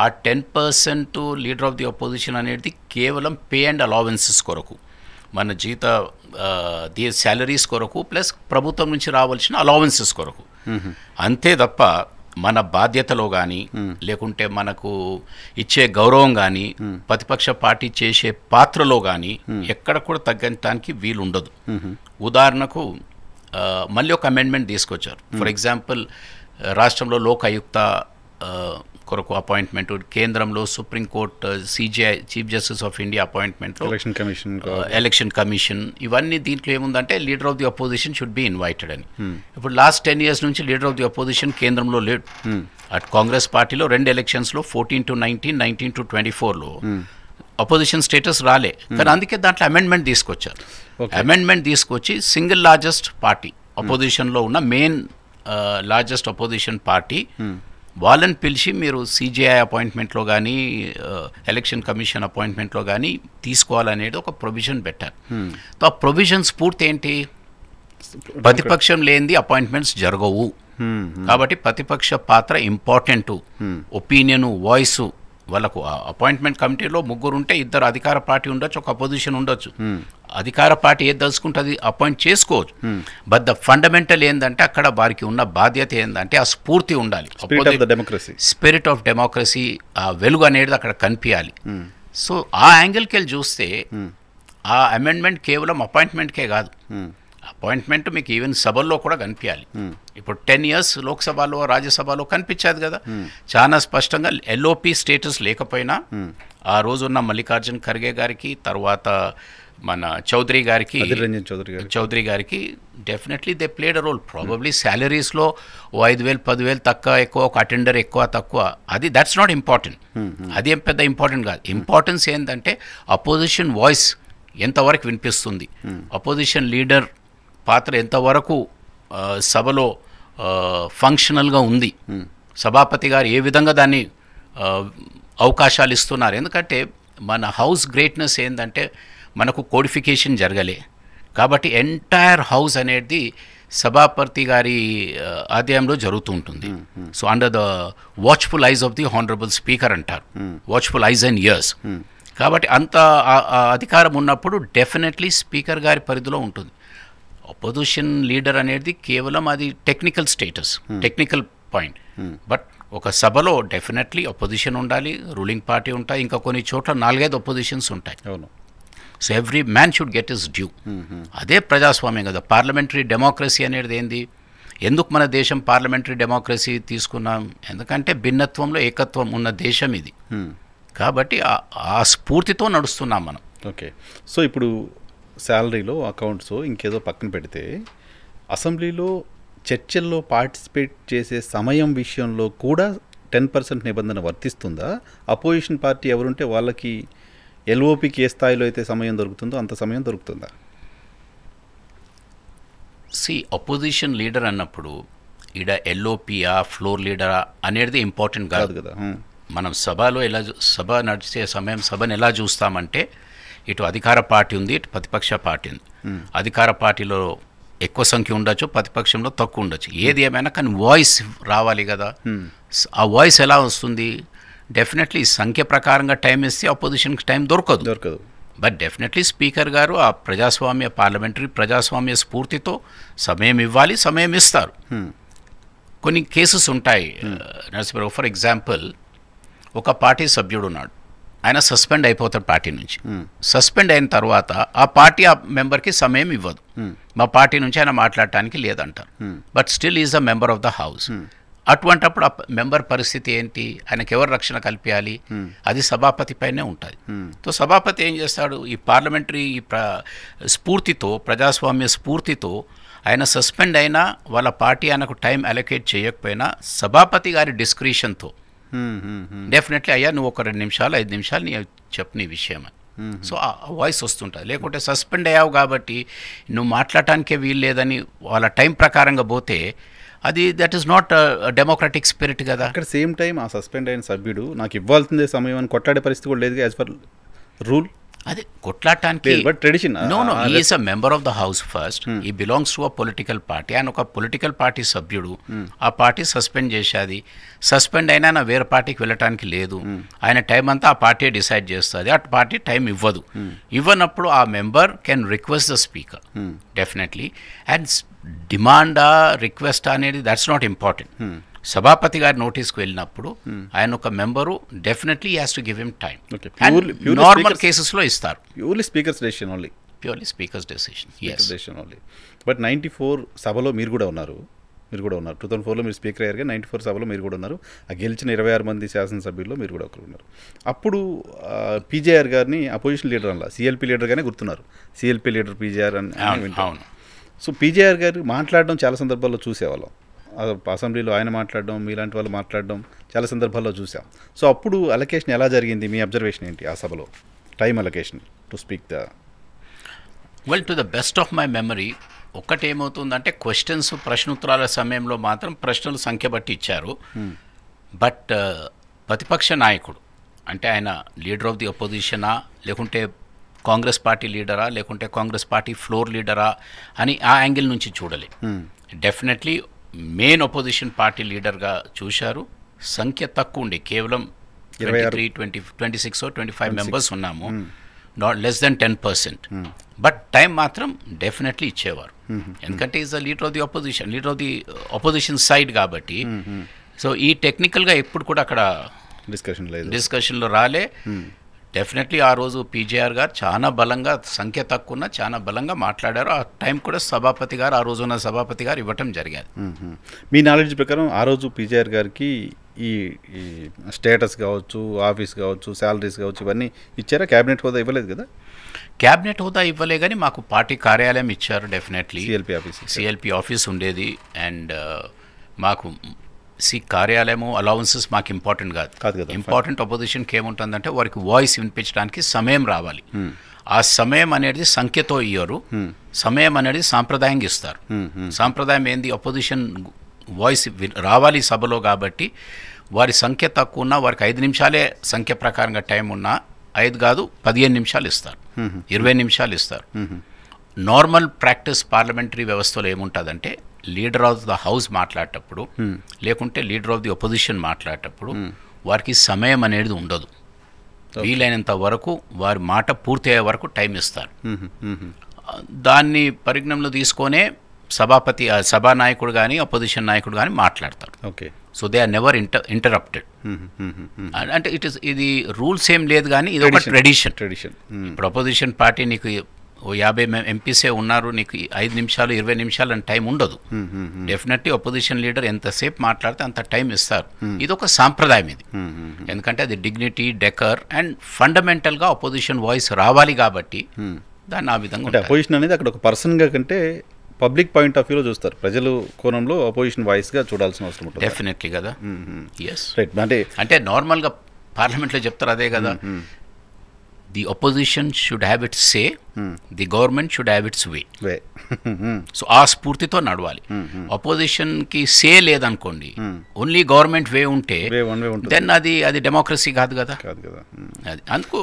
ఆ 10% లీడర్ ఆఫ్ ది అపోజిషన్ అనేది కేవలం పే అండ్ అలవెన్సెస్ కొరకు, మన శాలరీస్ కొరకు ప్లస్ ప్రభుత్వం నుంచి రావాల్సిన అలవెన్సెస్ కొరకు. అంతే తప్ప మన బాధ్యతలో కానీ లేకుంటే మనకు ఇచ్చే గౌరవం కానీ ప్రతిపక్ష పార్టీ చేసే పాత్రలో కానీ ఎక్కడ కూడా తగ్గడానికి వీలు ఉండదు. ఉదాహరణకు మళ్ళీ ఒక అమెండ్మెంట్ తీసుకొచ్చారు. ఫర్ ఎగ్జాంపుల్ రాష్ట్రంలో లోక్ ఆయుక్త కొరకు అపాయింట్మెంట్, కేంద్రంలో సుప్రీంకోర్టు CJI chief justice of India అపాయింట్మెంట్లో ఎలక్షన్ కమిషన్, ఇవన్నీ దీంట్లో ఏముందంటే leader of the opposition should be invited అని. ఇప్పుడు లాస్ట్ 10 years నుంచి లీడర్ ఆఫ్ ది అపోజిషన్ కేంద్రంలో లేడు. అట్ కాంగ్రెస్ పార్టీలో 2 ఎలక్షన్స్లో 14 to 19, 19 to 24లో అపోజిషన్ స్టేటస్ రాలే. కానీ అందుకే దాంట్లో అమెండ్మెంట్ తీసుకొచ్చారు. అమెండ్మెంట్ తీసుకొచ్చి సింగిల్ లార్జెస్ట్ పార్టీ అపోజిషన్లో ఉన్న మెయిన్ లార్జెస్ట్ అపోజిషన్ పార్టీ వాళ్ళని పిలిచి మీరు సిజిఐ అపాయింట్మెంట్లో కానీ ఎలక్షన్ కమిషన్ అపాయింట్మెంట్లో కానీ తీసుకోవాలనేది ఒక ప్రొవిజన్ పెట్టారు. సో ఆ ప్రొవిజన్స్ పూర్తి ఏంటి? ప్రతిపక్షం లేనిది అపాయింట్మెంట్స్ జరగవు. కాబట్టి ప్రతిపక్ష పాత్ర ఇంపార్టెంట్. ఒపీనియన్, వాయిస్, వాళ్ళకు అపాయింట్మెంట్ కమిటీలో 3 ఉంటే 2 అధికార పార్టీ ఉండొచ్చు, ఒక అపోజిషన్ ఉండొచ్చు. అధికార పార్టీ ఏది దలుచుకుంటే అది అపాయింట్ చేసుకోవచ్చు. బట్ ద ఫండమెంటల్ ఏంటంటే అక్కడ వారికి ఉన్న బాధ్యత ఏంటంటే ఆ స్ఫూర్తి ఉండాలి, స్పిరిట్ ఆఫ్ డెమోక్రసీ, ఆ వెలుగు అనేది అక్కడ కనిపించాలి. సో ఆ యాంగిల్కి వెళ్ళి చూస్తే ఆ అమెండ్మెంట్ కేవలం అపాయింట్మెంట్కే కాదు, అపాయింట్మెంట్ మీకు ఈవెన్ సభల్లో కూడా కనిపించాలి. ఇప్పుడు 10 years లోక్సభలో రాజ్యసభలో కనిపించేది కదా చాలా స్పష్టంగా. ఎల్ఓపి స్టేటస్ లేకపోయినా ఆ రోజున్న మల్లికార్జున్ ఖర్గే గారికి, తర్వాత మన చౌదరి గారికి definitely they played a role. Probably శాలరీస్లో 5,000, 10,000 తక్కువ ఎక్కువ, ఒక అటెండర్ ఎక్కువ తక్కువ, అది దట్స్ నాట్ ఇంపార్టెంట్. అది ఏం పెద్ద ఇంపార్టెంట్ కాదు. ఇంపార్టెన్స్ ఏంటంటే అపోజిషన్ వాయిస్ ఎంతవరకు వినిపిస్తుంది, అపోజిషన్ లీడర్ పాత్ర ఎంతవరకు సభలో ఫంక్షనల్గా ఉంది. సభాపతి గారు ఏ విధంగా దాన్ని అవకాశాలు ఇస్తున్నారు. ఎందుకంటే మన హౌస్ గ్రేట్నెస్ ఏంటంటే మనకు కోడిఫికేషన్ జరగలే కాబట్టి ఎంటైర్ హౌస్ అనేది సభాపతి గారి ఆధ్వర్యంలో జరుగుతూ ఉంటుంది. So under the watchful eyes of the honourable speaker అంటారు, వాచ్ఫుల్ ఐజ్ అండ్ ఇయర్స్. కాబట్టి అంత అధికారం ఉన్నప్పుడు డెఫినెట్లీ స్పీకర్ గారి పరిధిలో ఉంటుంది. అపోజిషన్ లీడర్ అనేది కేవలం అది technical status, technical point. But ఒక సభలో డెఫినెట్లీ అపోజిషన్ ఉండాలి, రూలింగ్ పార్టీ ఉంటాయి, ఇంకా కొన్ని చోట్ల 4-5 అపోజిషన్స్ ఉంటాయి. So every man should get is due. అదే ప్రజాస్వామ్యం కదా. పార్లమెంటరీ డెమోక్రసీ అనేది ఏంది? ఎందుకు మన దేశం పార్లమెంటరీ డెమోక్రసీ తీసుకున్నాం? ఎందుకంటే భిన్నత్వంలో ఏకత్వం ఉన్న దేశం ఇది. కాబట్టి ఆ స్ఫూర్తితో నడుస్తున్నాం మనం. ఓకే. సో ఇప్పుడు శాలరీలో అకౌంట్స్ ఇంకేదో పక్కన పెడితే అసెంబ్లీలో చర్చల్లో పార్టిసిపేట్ చేసే సమయం విషయంలో కూడా 10% నిబంధన వర్తిస్తుందా? అపోజిషన్ పార్టీ ఎవరుంటే వాళ్ళకి ఎల్ఓపికి ఏ స్థాయిలో అయితే సమయం దొరుకుతుందో అంత సమయం దొరుకుతుందా? అపోజిషన్ లీడర్ అన్నప్పుడు ఈడ ఎల్ఓపియా ఫ్లోర్ లీడరా అనేది ఇంపార్టెంట్ కాదు కదా. మనం సభలో సభ నడిచే సమయం సభను ఎలా చూస్తామంటే ఇటు అధికార పార్టీ ఉంది, ఇటు ప్రతిపక్ష పార్టీ ఉంది. అధికార పార్టీలో ఎక్కువ సంఖ్య ఉండొచ్చు, ప్రతిపక్షంలో తక్కువ ఉండొచ్చు. ఏది ఏమైనా కానీ వాయిస్ రావాలి కదా. ఆ వాయిస్ ఎలా వస్తుంది? డెఫినెట్లీ సంఖ్య ప్రకారంగా టైం ఇస్తే అపోజిషన్కి టైం దొరకదు. బట్ డెఫినెట్లీ స్పీకర్ గారు ఆ ప్రజాస్వామ్య పార్లమెంటరీ ప్రజాస్వామ్య స్ఫూర్తితో సమయం ఇవ్వాలి, సమయం ఇస్తారు. కొన్ని కేసెస్ ఉంటాయి నరసింహరావు. ఫర్ ఎగ్జాంపుల్, ఒక పార్టీ సభ్యుడు ఉన్నాడు, ఆయన సస్పెండ్ అయిపోతాడు పార్టీ నుంచి. సస్పెండ్ అయిన తర్వాత ఆ పార్టీ ఆ మెంబర్కి సమయం ఇవ్వదు, మా పార్టీ నుంచి ఆయన మాట్లాడటానికి లేదంటారు. But still is the member of the house. అటువంటప్పుడు ఆ మెంబర్ పరిస్థితి ఏంటి? ఆయనకు ఎవరు రక్షణ కల్పించాలి? అది సభాపతి పైనే ఉంటుంది. సో సభాపతి ఏం చేస్తాడు? ఈ పార్లమెంటరీ స్ఫూర్తితో, ప్రజాస్వామ్య స్ఫూర్తితో ఆయన సస్పెండ్ అయినా వాళ్ళ పార్టీ ఆయనకు టైం అలొకేట్ చేయకపోయినా సభాపతి గారి డిస్క్రిషన్తో డెఫినెట్లీ అయ్యా నువ్వు ఒక 2 నిమిషాలు 5 నిమిషాలు నీ చెప్పు నీ విషయం అని. సో ఆ వాయిస్ వస్తుంటుంది. లేకుంటే సస్పెండ్ అయ్యావు కాబట్టి నువ్వు మాట్లాడటానికే వీలు లేదని వాళ్ళ టైం ప్రకారంగా పోతే అది that is not democratic spirit కదా. అక్కడ సేమ్ టైం ఆ సస్పెండ్ అయిన సభ్యుడు నాకు ఇవ్వాల్సిందే సమయం అని కొట్లాడే పరిస్థితి కూడా లేదు యాజ్ పర్ రూల్. అదే కొట్లాడటానికి tradition. No he is a member of the house first. He belongs to a political party. ఆయన ఒక పొలిటికల్ పార్టీ సభ్యుడు. ఆ పార్టీ సస్పెండ్ చేసేది. సస్పెండ్ అయినా నా వేరే పార్టీకి వెళ్ళటానికి లేదు. ఆయన టైం అంతా ఆ పార్టీ డిసైడ్ చేస్తుంది. ఆ పార్టీ టైం ఇవ్వదు. ఇవ్వనప్పుడు ఆ member can request the speaker definitely. And డిమాండా రిక్వెస్ట్ అనేది దట్స్ నాట్ ఇంపార్టెంట్. సభాపతి గారి నోటీస్కి వెళ్ళినప్పుడు ఆయన ఒక member definitely has to give him time. Normal కేసెస్లో ఇస్తారు. Purely speaker's decision only. Purely speaker's decision only. But 94 సభలో మీరు కూడా ఉన్నారు. 2004లో మీరు స్పీకర్ అయ్యారు. 94 సభలో మీరు కూడా ఉన్నారు. ఆ గెలిచిన 26 మంది శాసనసభ్యుల్లో మీరు కూడా ఒకరు ఉన్నారు. అప్పుడు పీజేఆర్ గారిని అపోజిషన్ లీడర్ అలా సిఎల్పీ లీడర్గానే గుర్తున్నారు. సిఎల్పీ లీడర్ పీజేఆర్ అని వింటాను. సో పీజేఆర్ గారు మాట్లాడడం చాలా సందర్భాల్లో చూసేవాళ్ళం. అసెంబ్లీలో ఆయన మాట్లాడడం, మీలాంటి వాళ్ళు మాట్లాడడం చాలా సందర్భాల్లో చూసాం. సో అప్పుడు అలొకేషన్ ఎలా జరిగింది? మీ అబ్జర్వేషన్ ఏంటి ఆ సభలో? Time allocation to speak the well to the best of my memory. ఒక్కటేమవుతుందంటే క్వశ్చన్స్ ప్రశ్నోత్తరాల సమయంలో మాత్రం ప్రశ్నలు సంఖ్య బట్టి ఇచ్చారు. బట్ ప్రతిపక్ష నాయకుడు అంటే ఆయన లీడర్ ఆఫ్ ది అపోజిషనా, లేకుంటే కాంగ్రెస్ పార్టీ లీడరా, లేకుంటే కాంగ్రెస్ పార్టీ ఫ్లోర్ లీడరా అని ఆ యాంగిల్ నుంచి చూడలే. డెఫినెట్లీ మెయిన్ అపోజిషన్ పార్టీ లీడర్గా చూశారు. సంఖ్య తక్కువ ఉండే, కేవలం 26 or 25 మెంబర్స్ ఉన్నాము. Not less than 10%. But time మాత్రం డెఫినెట్లీ ఇచ్చేవారు. ఎందుకంటే is the leader of the opposition side కాబట్టి. సో ఈ టెక్నికల్గా ఎప్పుడు కూడా అక్కడ డిస్కషన్లో రాలే. డెఫినెట్లీ ఆ రోజు పీజేఆర్ గారు చాలా బలంగా, సంఖ్య తక్కువ ఉన్న చాలా బలంగా మాట్లాడారు. ఆ టైం కూడా సభాపతి గారు, ఆ రోజున్న సభాపతి గారు ఇవ్వటం జరిగేది. మీ నాలెడ్జ్ ప్రకారం ఆ రోజు పీజేఆర్ గారికి ఈ స్టేటస్ కావచ్చు, ఆఫీస్ కావచ్చు, శాలరీస్ కావచ్చు, ఇవన్నీ ఇచ్చారా? క్యాబినెట్ హోదా ఇవ్వలేదు కదా? క్యాబినెట్ హోదా ఇవ్వలే కానీ మాకు పార్టీ కార్యాలయం ఇచ్చారు. డెఫినెట్లీ సిఎల్పి ఆఫీస్ ఉండేది. అండ్ మాకు కార్యాలయము అలవెన్సెస్ మాకు ఇంపార్టెంట్ కాదు కదా. ఇంపార్టెంట్ అపోజిషన్కి ఏముంటుందంటే వారికి వాయిస్ వినిపించడానికి సమయం రావాలి. ఆ సమయం అనేది సంఖ్యతో ఇయ్యరు. సమయం అనేది సాంప్రదాయంగా ఇస్తారు. సాంప్రదాయం ఏంది? అపోజిషన్ వాయిస్ రావాలి సభలో, కాబట్టి వారి సంఖ్య తక్కువ ఉన్నా వారికి 5 నిమిషాలే సంఖ్య ప్రకారంగా టైం ఉన్నా 5 కాదు 15 నిమిషాలు ఇస్తారు, 20 నిమిషాలు ఇస్తారు. నార్మల్ ప్రాక్టీస్ పార్లమెంటరీ వ్యవస్థలో ఏముంటుందంటే లీడర్ ఆఫ్ ద హౌస్ మాట్లాడేటప్పుడు లేకుంటే లీడర్ ఆఫ్ ది ఒపోజిషన్ మాట్లాడేటప్పుడు వారికి సమయం అనేది ఉండదు. వీలైనంత వరకు వారి మాట పూర్తి అయ్యే వరకు టైం ఇస్తారు. దాన్ని పరిగణనలో తీసుకొనే సభానాయకుడు కానీ అపోజిషన్ నాయకుడు కానీ మాట్లాడతారు. Okay. So they are never interrupted. అంటే ఇది రూల్స్ ఏం లేదు, కానీ ఇది ఒక ట్రెడిషన్. ఇప్పుడు అపోజిషన్ పార్టీ నీకు 50 ఎంపీసే ఉన్నారు, నీకు 5 నిమిషాలు 20 నిమిషాలు అని టైం ఉండదు. డెఫినెట్లీ అపోజిషన్ లీడర్ ఎంతసేపు మాట్లాడితే అంత టైం ఇస్తారు. ఇది ఒక సాంప్రదాయం ఇది, ఎందుకంటే అది డిగ్నిటీ, డెకర్ అండ్ ఫండమెంటల్గా అపోజిషన్ వాయిస్ రావాలి కాబట్టి దాన్ని ఆ విధంగా. అపోజిషన్ అనేది అక్కడ ఒక పర్సన్గా కంటే పబ్లిక్ పాయింట్ ఆఫ్ వ్యూలో చూస్తారు, ప్రజలు కోణంలో అపోజిషన్ వాయిస్గా చూడాల్సిన అవసరం ఉంటుంది. డెఫినెట్లీ కదా. Yes, right. అంటే నార్మల్గా పార్లమెంట్లో చెప్తారు అదే కదా, the opposition should have its say, the government should have its way. So ఆ స్ఫూర్తితో నడవాలి. అపోజిషన్కి సే లేదనుకోండి, ఓన్లీ గవర్నమెంట్ వే ఉంటే దెన్ అది డెమోక్రసీ కాదు కదా. అది అందుకు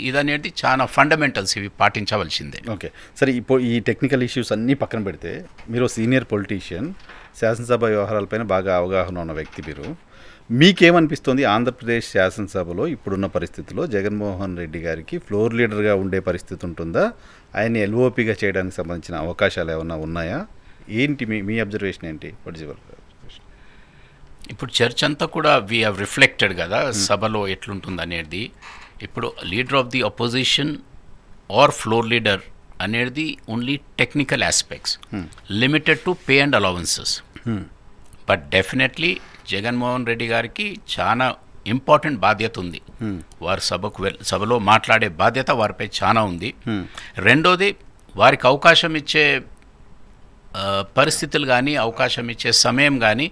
ఇదనేది చాలా ఫండమెంటల్స్, ఇవి పాటించవలసిందే. ఓకే. సరే, ఇప్పుడు ఈ టెక్నికల్ ఇష్యూస్ అన్నీ పక్కన పెడితే మీరు సీనియర్ పొలిటీషియన్, శాసనసభ వ్యవహారాలపైన బాగా అవగాహన ఉన్న వ్యక్తి, మీకేమనిపిస్తుంది ఆంధ్రప్రదేశ్ శాసనసభలో ఇప్పుడున్న పరిస్థితుల్లో జగన్మోహన్ రెడ్డి గారికి ఫ్లోర్ లీడర్గా ఉండే పరిస్థితి ఉంటుందా? ఆయన్ని ఎల్ఓపిగా చేయడానికి సంబంధించిన అవకాశాలు ఏమైనా ఉన్నాయా? ఏంటి మీ అబ్జర్వేషన్ ఏంటి? ఇప్పుడు చర్చ అంతా కూడా వీ హ్యావ్ రిఫ్లెక్టెడ్ కదా సభలో ఎట్లుంటుంది అనేది. ఇప్పుడు leader of the opposition or floor leader అనేది only technical aspects limited to pay and allowances. But definitely Jaganmohan Reddy గారికి చాలా ఇంపార్టెంట్ బాధ్యత ఉంది. వారు సభలో మాట్లాడే బాధ్యత వారిపై చాలా ఉంది. రెండోది, వారికి అవకాశం ఇచ్చే పరిస్థితులు కానీ అవకాశం ఇచ్చే సమయం కానీ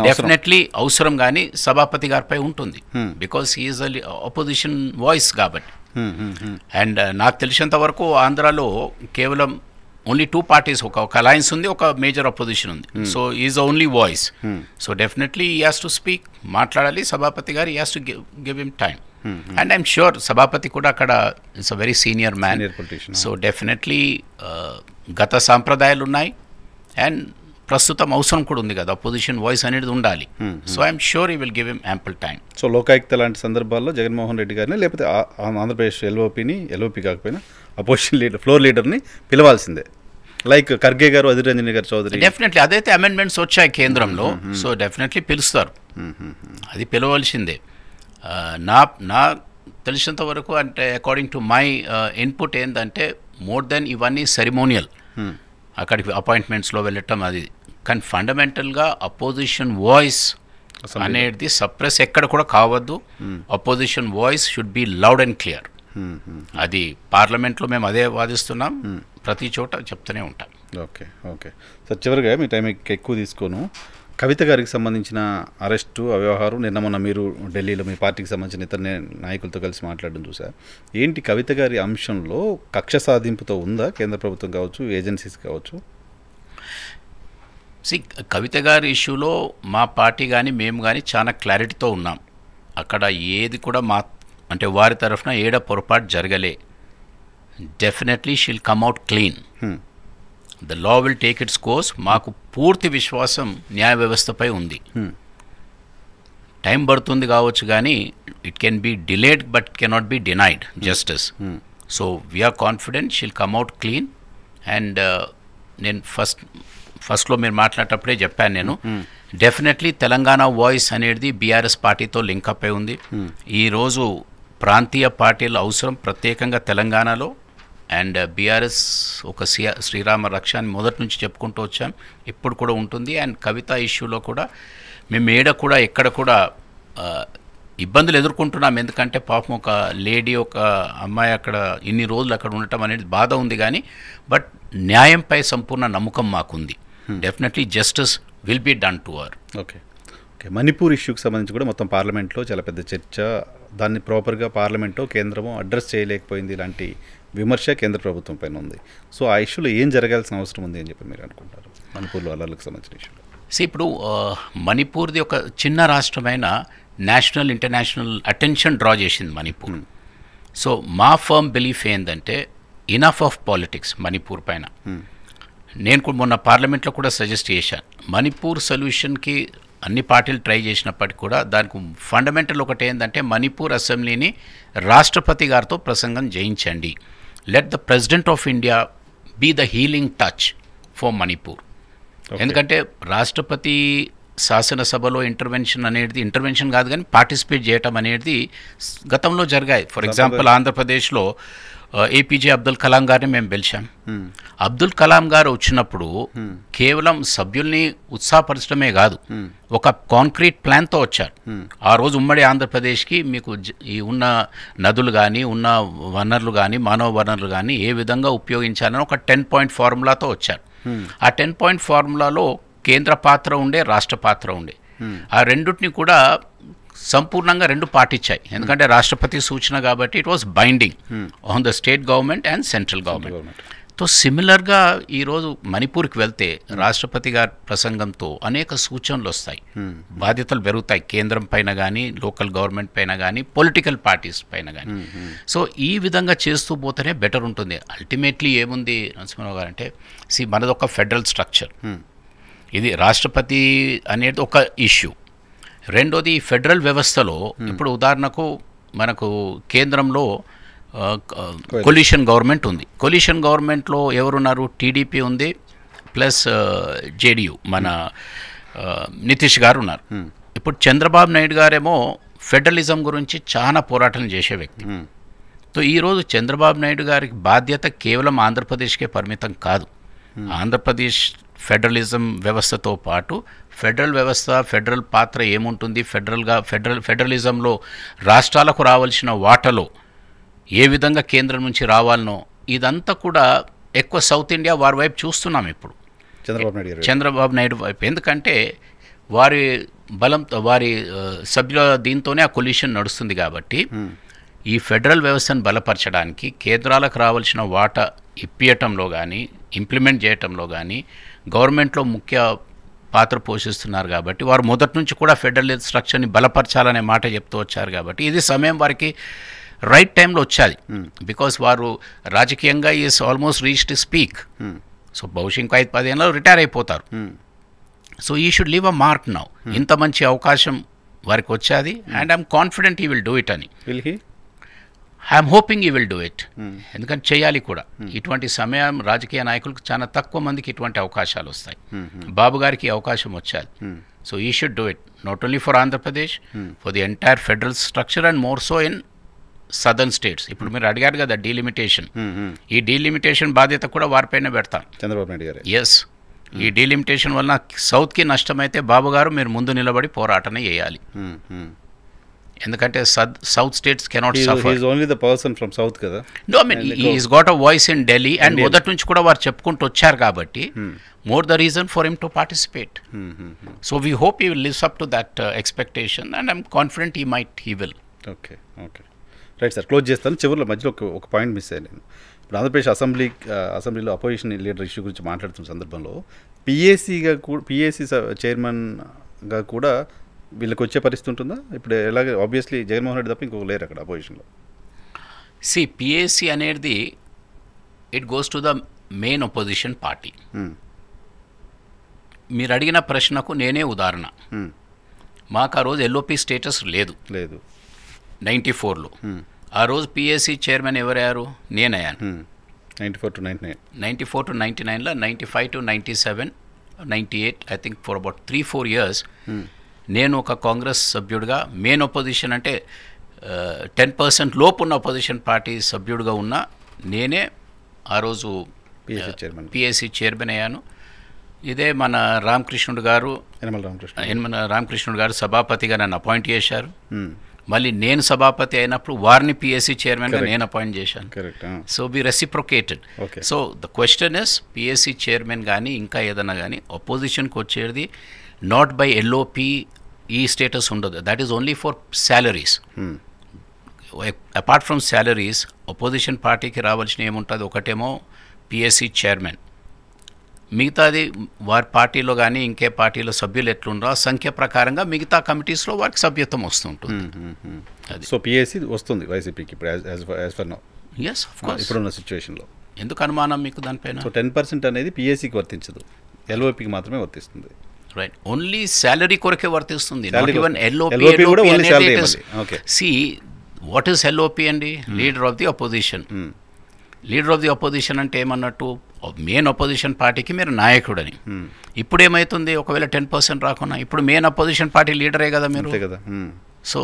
డెఫినెట్లీ అవసరం కానీ సభాపతి గారిపై ఉంటుంది. Because he is the opposition voice కాబట్టి. అండ్ నాకు తెలిసినంత వరకు ఆంధ్రాలో కేవలం ఓన్లీ 2 parties, ఒక అలయన్స్ ఉంది, ఒక మేజర్ అపోజిషన్ ఉంది. So is the only voice. So definitely ఈ హ్యాస్ టు స్పీక్, మాట్లాడాలి సభాపతి గారు. ఈ has to give him time. And I'm sure సభాపతి కూడా అక్కడ it's a very senior man. So definitely గత సాంప్రదాయాలు ఉన్నాయి అండ్ ప్రస్తుతం అవసరం కూడా ఉంది కదా, అపోజిషన్ వాయిస్ అనేది ఉండాలి. సో ఐఎమ్ ష్యూర్ ఈ will give him ample time. So Lokayukta లాంటి సందర్భాల్లో జగన్మోహన్ రెడ్డి గారిని లేకపోతే ఆంధ్రప్రదేశ్ ఎల్ఓపి కాకపోయినా అపోజిషన్ లీడర్, ఫ్లోర్ లీడర్ని పిలవాల్సిందే. లైక్ ఖర్గే గారు, అధిర్ రంజన్ గారు చౌదరి. డెఫినెట్లీ అదైతే అమెండ్మెంట్స్ వచ్చాయి కేంద్రంలో. సో డెఫినెట్లీ పిలుస్తారు, అది పిలవాల్సిందే. నా తెలిసినంత వరకు అంటే అకార్డింగ్ టు మై ఇన్పుట్ ఏంటంటే మోర్ దెన్ ఇవన్నీ సెరిమోనియల్, అక్కడికి అపాయింట్మెంట్స్లో వెళ్ళటం అది. కానీ ఫండమెంటల్గా అపోజిషన్ వాయిస్ అనేది సప్రెస్ ఎక్కడ కూడా కావద్దు. Opposition voice should be loud and clear. అది పార్లమెంట్లో మేము అదే వాదిస్తున్నాం, ప్రతి చోట చెప్తూనే ఉంటాం. ఓకే. సార్, చివరిగా మీ టైం ఎక్కువ తీసుకోను, కవిత గారికి సంబంధించిన అరెస్టు వ్యవహారం నిన్న మొన్న మీరు ఢిల్లీలో మీ పార్టీకి సంబంధించిన ఇతర నాయకులతో కలిసి మాట్లాడడం చూసా. ఏంటి కవిత గారి అంశంలో కక్ష సాధింపుతో ఉందా కేంద్ర ప్రభుత్వం కావచ్చు, ఏజెన్సీస్ కావచ్చు? కవిత గారి ఇష్యూలో మా పార్టీ కానీ మేము కానీ చాలా క్లారిటీతో ఉన్నాం. అక్కడ ఏది కూడా అంటే వారి తరఫున పొరపాటు జరగలే. Definitely she'll come out clean. The law will take its course. మాకు పూర్తి విశ్వాసం న్యాయ వ్యవస్థపై ఉంది. టైం పడుతుంది కావచ్చు కానీ it can be delayed but cannot be denied justice. So we're confident she'll come out clean. And నేను ఫస్ట్లో మీరు మాట్లాడేటప్పుడే చెప్పాను, నేను డెఫినెట్లీ తెలంగాణ వాయిస్ అనేది బీఆర్ఎస్ పార్టీతో లింకప్ అయి ఉంది. ఈరోజు ప్రాంతీయ పార్టీల అవసరం ప్రత్యేకంగా తెలంగాణలో. అండ్ బీఆర్ఎస్ ఒక శ్రీరామ రక్ష అని మొదటి నుంచి చెప్పుకుంటూ వచ్చాం, ఇప్పుడు కూడా ఉంటుంది. అండ్ కవిత ఇష్యూలో కూడా మేము ఎక్కడ కూడా ఇబ్బందులు ఎదుర్కొంటున్నాం. ఎందుకంటే పాపం ఒక లేడీ, ఒక అమ్మాయి అక్కడ ఇన్ని రోజులు అక్కడ ఉండటం అనేది బాధ ఉంది. కానీ బట్ న్యాయంపై సంపూర్ణ నమ్మకం మాకుంది. Definitely justice will be done to our. Okay. Manipur ఇష్యూకి సంబంధించి కూడా మొత్తం పార్లమెంట్లో చాలా పెద్ద చర్చ. దాన్ని ప్రాపర్గా పార్లమెంటో కేంద్రమో అడ్రస్ చేయలేకపోయింది. ఇలాంటి విమర్శ కేంద్ర ప్రభుత్వం పైన ఉంది. సో ఆ ఇష్యూలో ఏం జరగాల్సిన అవసరం ఉంది అని చెప్పి మీరు అనుకుంటారు? మణిపూర్లో అల్లర్లకు సంబంధించిన ఇష్యూలో ఇప్పుడు మణిపూర్ది ఒక చిన్న రాష్ట్రమైన నేషనల్ ఇంటర్నేషనల్ అటెన్షన్ డ్రా చేసింది మణిపూర్. సో మా ఫర్మ్ బిలీఫ్ ఏంటంటే ఇనఫ్ ఆఫ్ పాలిటిక్స్ మణిపూర్ పైన. నేను కూడా మొన్న పార్లమెంట్లో కూడా సజెస్ట్ చేశాను, మణిపూర్ సొల్యూషన్కి అన్ని పార్టీలు ట్రై చేసినప్పటికీ కూడా దానికి ఫండమెంటల్ ఒకటి ఏంటంటే మణిపూర్ అసెంబ్లీని రాష్ట్రపతి గారితో ప్రసంగం చేయించండి. Let the president of India be the healing touch for Manipur. ఎందుకంటే రాష్ట్రపతి శాసనసభలో ఇంటర్వెన్షన్ కాదు కానీ పార్టిసిపేట్ చేయటం అనేది గతంలో జరిగాయి. ఫర్ ఎగ్జాంపుల్ ఆంధ్రప్రదేశ్లో ఏపీజే అబ్దుల్ కలాం గారిని మేము పిలిచాం. అబ్దుల్ కలాం గారు వచ్చినప్పుడు కేవలం సభ్యుల్ని ఉత్సాహపరచడమే కాదు, ఒక కాంక్రీట్ ప్లాన్తో వచ్చారు. ఆ రోజు ఉమ్మడి ఆంధ్రప్రదేశ్కి మీకు ఈ ఉన్న నదులు కానీ ఉన్న వనరులు కానీ మానవ వనరులు కానీ ఏ విధంగా ఉపయోగించాలని ఒక 10-point ఫార్ములాతో వచ్చారు. ఆ 10-point ఫార్ములాలో కేంద్ర పాత్ర ఉండే, రాష్ట్ర పాత్ర ఉండే. ఆ రెండుటిని కూడా సంపూర్ణంగా రెండు పాటించాయి. ఎందుకంటే రాష్ట్రపతి సూచన కాబట్టి it was binding on the state government and central government. So సిమిలర్గా ఈరోజు మణిపూర్కి వెళ్తే రాష్ట్రపతి గారి ప్రసంగంతో అనేక సూచనలు వస్తాయి, బాధ్యతలు పెరుగుతాయి కేంద్రం పైన కానీ లోకల్ గవర్నమెంట్ పైన కానీ పొలిటికల్ పార్టీస్ పైన కానీ. సో ఈ విధంగా చేస్తూ పోతేనే బెటర్ ఉంటుంది. అల్టిమేట్లీ ఏముంది నరసింహరావు గారు అంటే, మనది ఒక ఫెడరల్ స్ట్రక్చర్, ఇది రాష్ట్రపతి అనేది ఒక ఇష్యూ. రెండోది ఫెడరల్ వ్యవస్థలో ఇప్పుడు ఉదాహరణకు మనకు కేంద్రంలో కొలిషన్ గవర్నమెంట్ ఉంది. కొలిషన్ గవర్నమెంట్లో ఎవరున్నారు? టీడీపీ ఉంది ప్లస్ జేడీయూ మన నితీష్ గారు ఉన్నారు. ఇప్పుడు చంద్రబాబు నాయుడు గారేమో ఫెడరలిజం గురించి చాలా పోరాటం చేసే వ్యక్తి. సో ఈరోజు చంద్రబాబు నాయుడు గారికి బాధ్యత కేవలం ఆంధ్రప్రదేశ్కే పరిమితం కాదు. ఆంధ్రప్రదేశ్ ఫెడరలిజం వ్యవస్థతో పాటు ఫెడరల్ వ్యవస్థ, ఫెడరల్ పాత్ర ఏముంటుంది, ఫెడరలిజంలో రాష్ట్రాలకు రావాల్సిన వాటాలో ఏ విధంగా కేంద్రం నుంచి రావాలనో ఇదంతా కూడా ఎక్కువ సౌత్ ఇండియా వారి వైపు చూస్తున్నాం ఇప్పుడు, చంద్రబాబు నాయుడు వైపు. ఎందుకంటే వారి బలంతో వారి సభ్యుల దీంతోనే ఆ కొల్యూషన్ నడుస్తుంది కాబట్టి ఈ ఫెడరల్ వ్యవస్థను బలపరచడానికి కేంద్రాలకు రావాల్సిన వాటా ఇప్పియటంలో కానీ ఇంప్లిమెంట్ చేయటంలో కానీ గవర్నమెంట్లో ముఖ్య పాత్ర పోషిస్తున్నారు. కాబట్టి వారు మొదటి నుంచి కూడా ఫెడరల్ స్ట్రక్చర్ని బలపరచాలనే మాట చెప్తూ వచ్చారు. కాబట్టి ఇది సమయం వారికి రైట్ టైంలో వచ్చాది. బికాస్ వారు రాజకీయంగా is almost reached speak. So బహుశా ఇంకో 5-10 ఏళ్ళలో రిటైర్ అయిపోతారు. సో ఈ should leave a mark now. ఇంత మంచి అవకాశం వారికి వచ్చాది అండ్ ఐఎమ్ కాన్ఫిడెంట్ ఈ విల్ డూ ఇట్ అని. ఐఎమ్ హోపింగ్ ఈ విల్ డూ ఇట్. ఎందుకంటే చేయాలి కూడా. ఇటువంటి సమయం రాజకీయ నాయకులకు చాలా తక్కువ మందికి ఇటువంటి అవకాశాలు వస్తాయి. బాబు గారికి అవకాశం వచ్చాది. సో ఈ should do it not only for Andhra Pradesh, for the entire federal structure and more so in southern states. ఇప్పుడు మీరు అడిగారు కదా డీలిమిటేషన్, ఈ డీలిమిటేషన్ బాధ్యత కూడా వారిపైన పెడతాం చంద్రబాబు నాయుడు గారు. ఎస్, ఈ డీలిమిటేషన్ వలన సౌత్కి నష్టమైతే బాబు గారు మీరు ముందు నిలబడి పోరాటనే చేయాలి. ఎందుకంటే south states cannot suffer. He is only the person from south కదా. No, I mean he has got a voice in Delhi and మొదటి నుంచి కూడా వారు చెప్పుకుంటూ వచ్చారు కాబట్టి more the reason for him to participate. So we hope he will live up to that expectation and I'm confident he will. Okay. Right sir, close చేస్తాను. చివరిలో మధ్యలో ఒక పాయింట్ మిస్ అయ్యాను నేను. ఇప్పుడు ఆంధ్రప్రదేశ్ అసెంబ్లీలో అపోజిషన్ లీడర్ ఇష్యూ గురించి మాట్లాడుతున్న సందర్భంలో పిఏసీ చైర్మన్గా కూడా వీళ్ళకి వచ్చే పరిస్థితి ఉంటుందా? ఇప్పుడు ఎలాగ ఆబ్వియస్లీ జగన్మోహన్ రెడ్డి తప్ప ఇంకొక లేరు అక్కడ అపోజిషన్లో. పిఏసీ అనేది it goes to the main opposition party. మీరు అడిగిన ప్రశ్నకు నేనే ఉదాహరణ. మాకు ఆ రోజు ఎల్ఓపి స్టేటస్ లేదు 94లో. ఆ రోజు పిఏసీ చైర్మన్ ఎవరయ్యారు? నేనయ్యాను. 94 to 99. 94 to 99లో 95 to 97, 98 I think for about 3-4 years నేను ఒక కాంగ్రెస్ సభ్యుడిగా మెయిన్ అపోజిషన్ అంటే 10% లోపు ఉన్న అపోజిషన్ పార్టీ సభ్యుడిగా ఉన్న నేనే ఆ రోజు పిఎస్సి చైర్మన్ అయ్యాను. ఇదే మన రామకృష్ణుడు గారు రామకృష్ణుడు గారు సభాపతిగా నన్ను అపాయింట్ చేశారు. మళ్ళీ నేను సభాపతి అయినప్పుడు వారిని పిఎస్సి చైర్మన్గా నేను అపాయింట్ చేశాను. So we reciprocated. So the question is PSC chairman కానీ ఇంకా ఏదైనా కానీ అపోజిషన్కి వచ్చేది నాట్ బై ఎల్ఓపి ఈ స్టేటస్ ఉండదు. That is only for salaries. Apart from salaries opposition పార్టీకి రావాల్సిన ఏముంటుంది? ఒకటేమో పిఎస్సి చైర్మన్, మిగతాది వారి పార్టీలో కానీ ఇంకే పార్టీలో సభ్యులు ఎట్లుండో ఆ సంఖ్య ప్రకారంగా మిగతా కమిటీస్లో వారికి సభ్యత్వం వస్తుంటుంది. అది సో పిఎస్సి వస్తుంది వైసీపీకి ఇప్పుడు as for now, yes of course. ఇప్పుడున్న సిచ్యువేషన్లో. ఎందుకు అనుమానం మీకు దానిపైన? సో 10% అనేది పిఎస్సికి వర్తించదు, ఎల్ఓపికి మాత్రమే వర్తిస్తుంది. రైట్, ఓన్లీ శాలరీ కొరకే వర్తిస్తుంది. నాట్ Salary ఈవెన్ LOP కూడా only salary ఇవ్వాలి. Okay. See what is LOP అండి? Leader of the opposition. Leader of the opposition అంటే ఏమన్నట్టు, మెయిన్ అపోజిషన్ పార్టీకి మీరు నాయకుడని. ఇప్పుడు ఏమవుతుంది, ఒకవేళ 10% రాకున్నా ఇప్పుడు మెయిన్ అపోజిషన్ పార్టీ లీడరే కదా మీరు. అంతే కదా. సో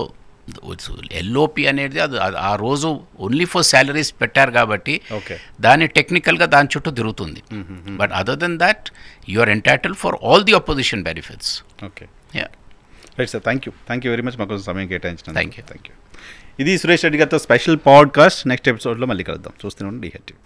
ఎల్ఓపి అనేది అది ఆ రోజు ఓన్లీ ఫర్ శాలరీస్ పెట్టారు కాబట్టి ఓకే, దాన్ని టెక్నికల్గా దాని చుట్టూ తిరుగుతుంది. But other than that you are entitle for all the opposition benefits. Okay, yeah, right sir. Thank you very much మాకు సమయం కేటాయించిన. Thank you. ఇది సురేష్ రెడ్డి గారితో స్పెషల్ పాడ్కాస్ట్. నెక్స్ట్ ఎపిసోడ్లో మళ్ళీ కలుద్దాం. చూస్తూనే ఉండండి DHTV.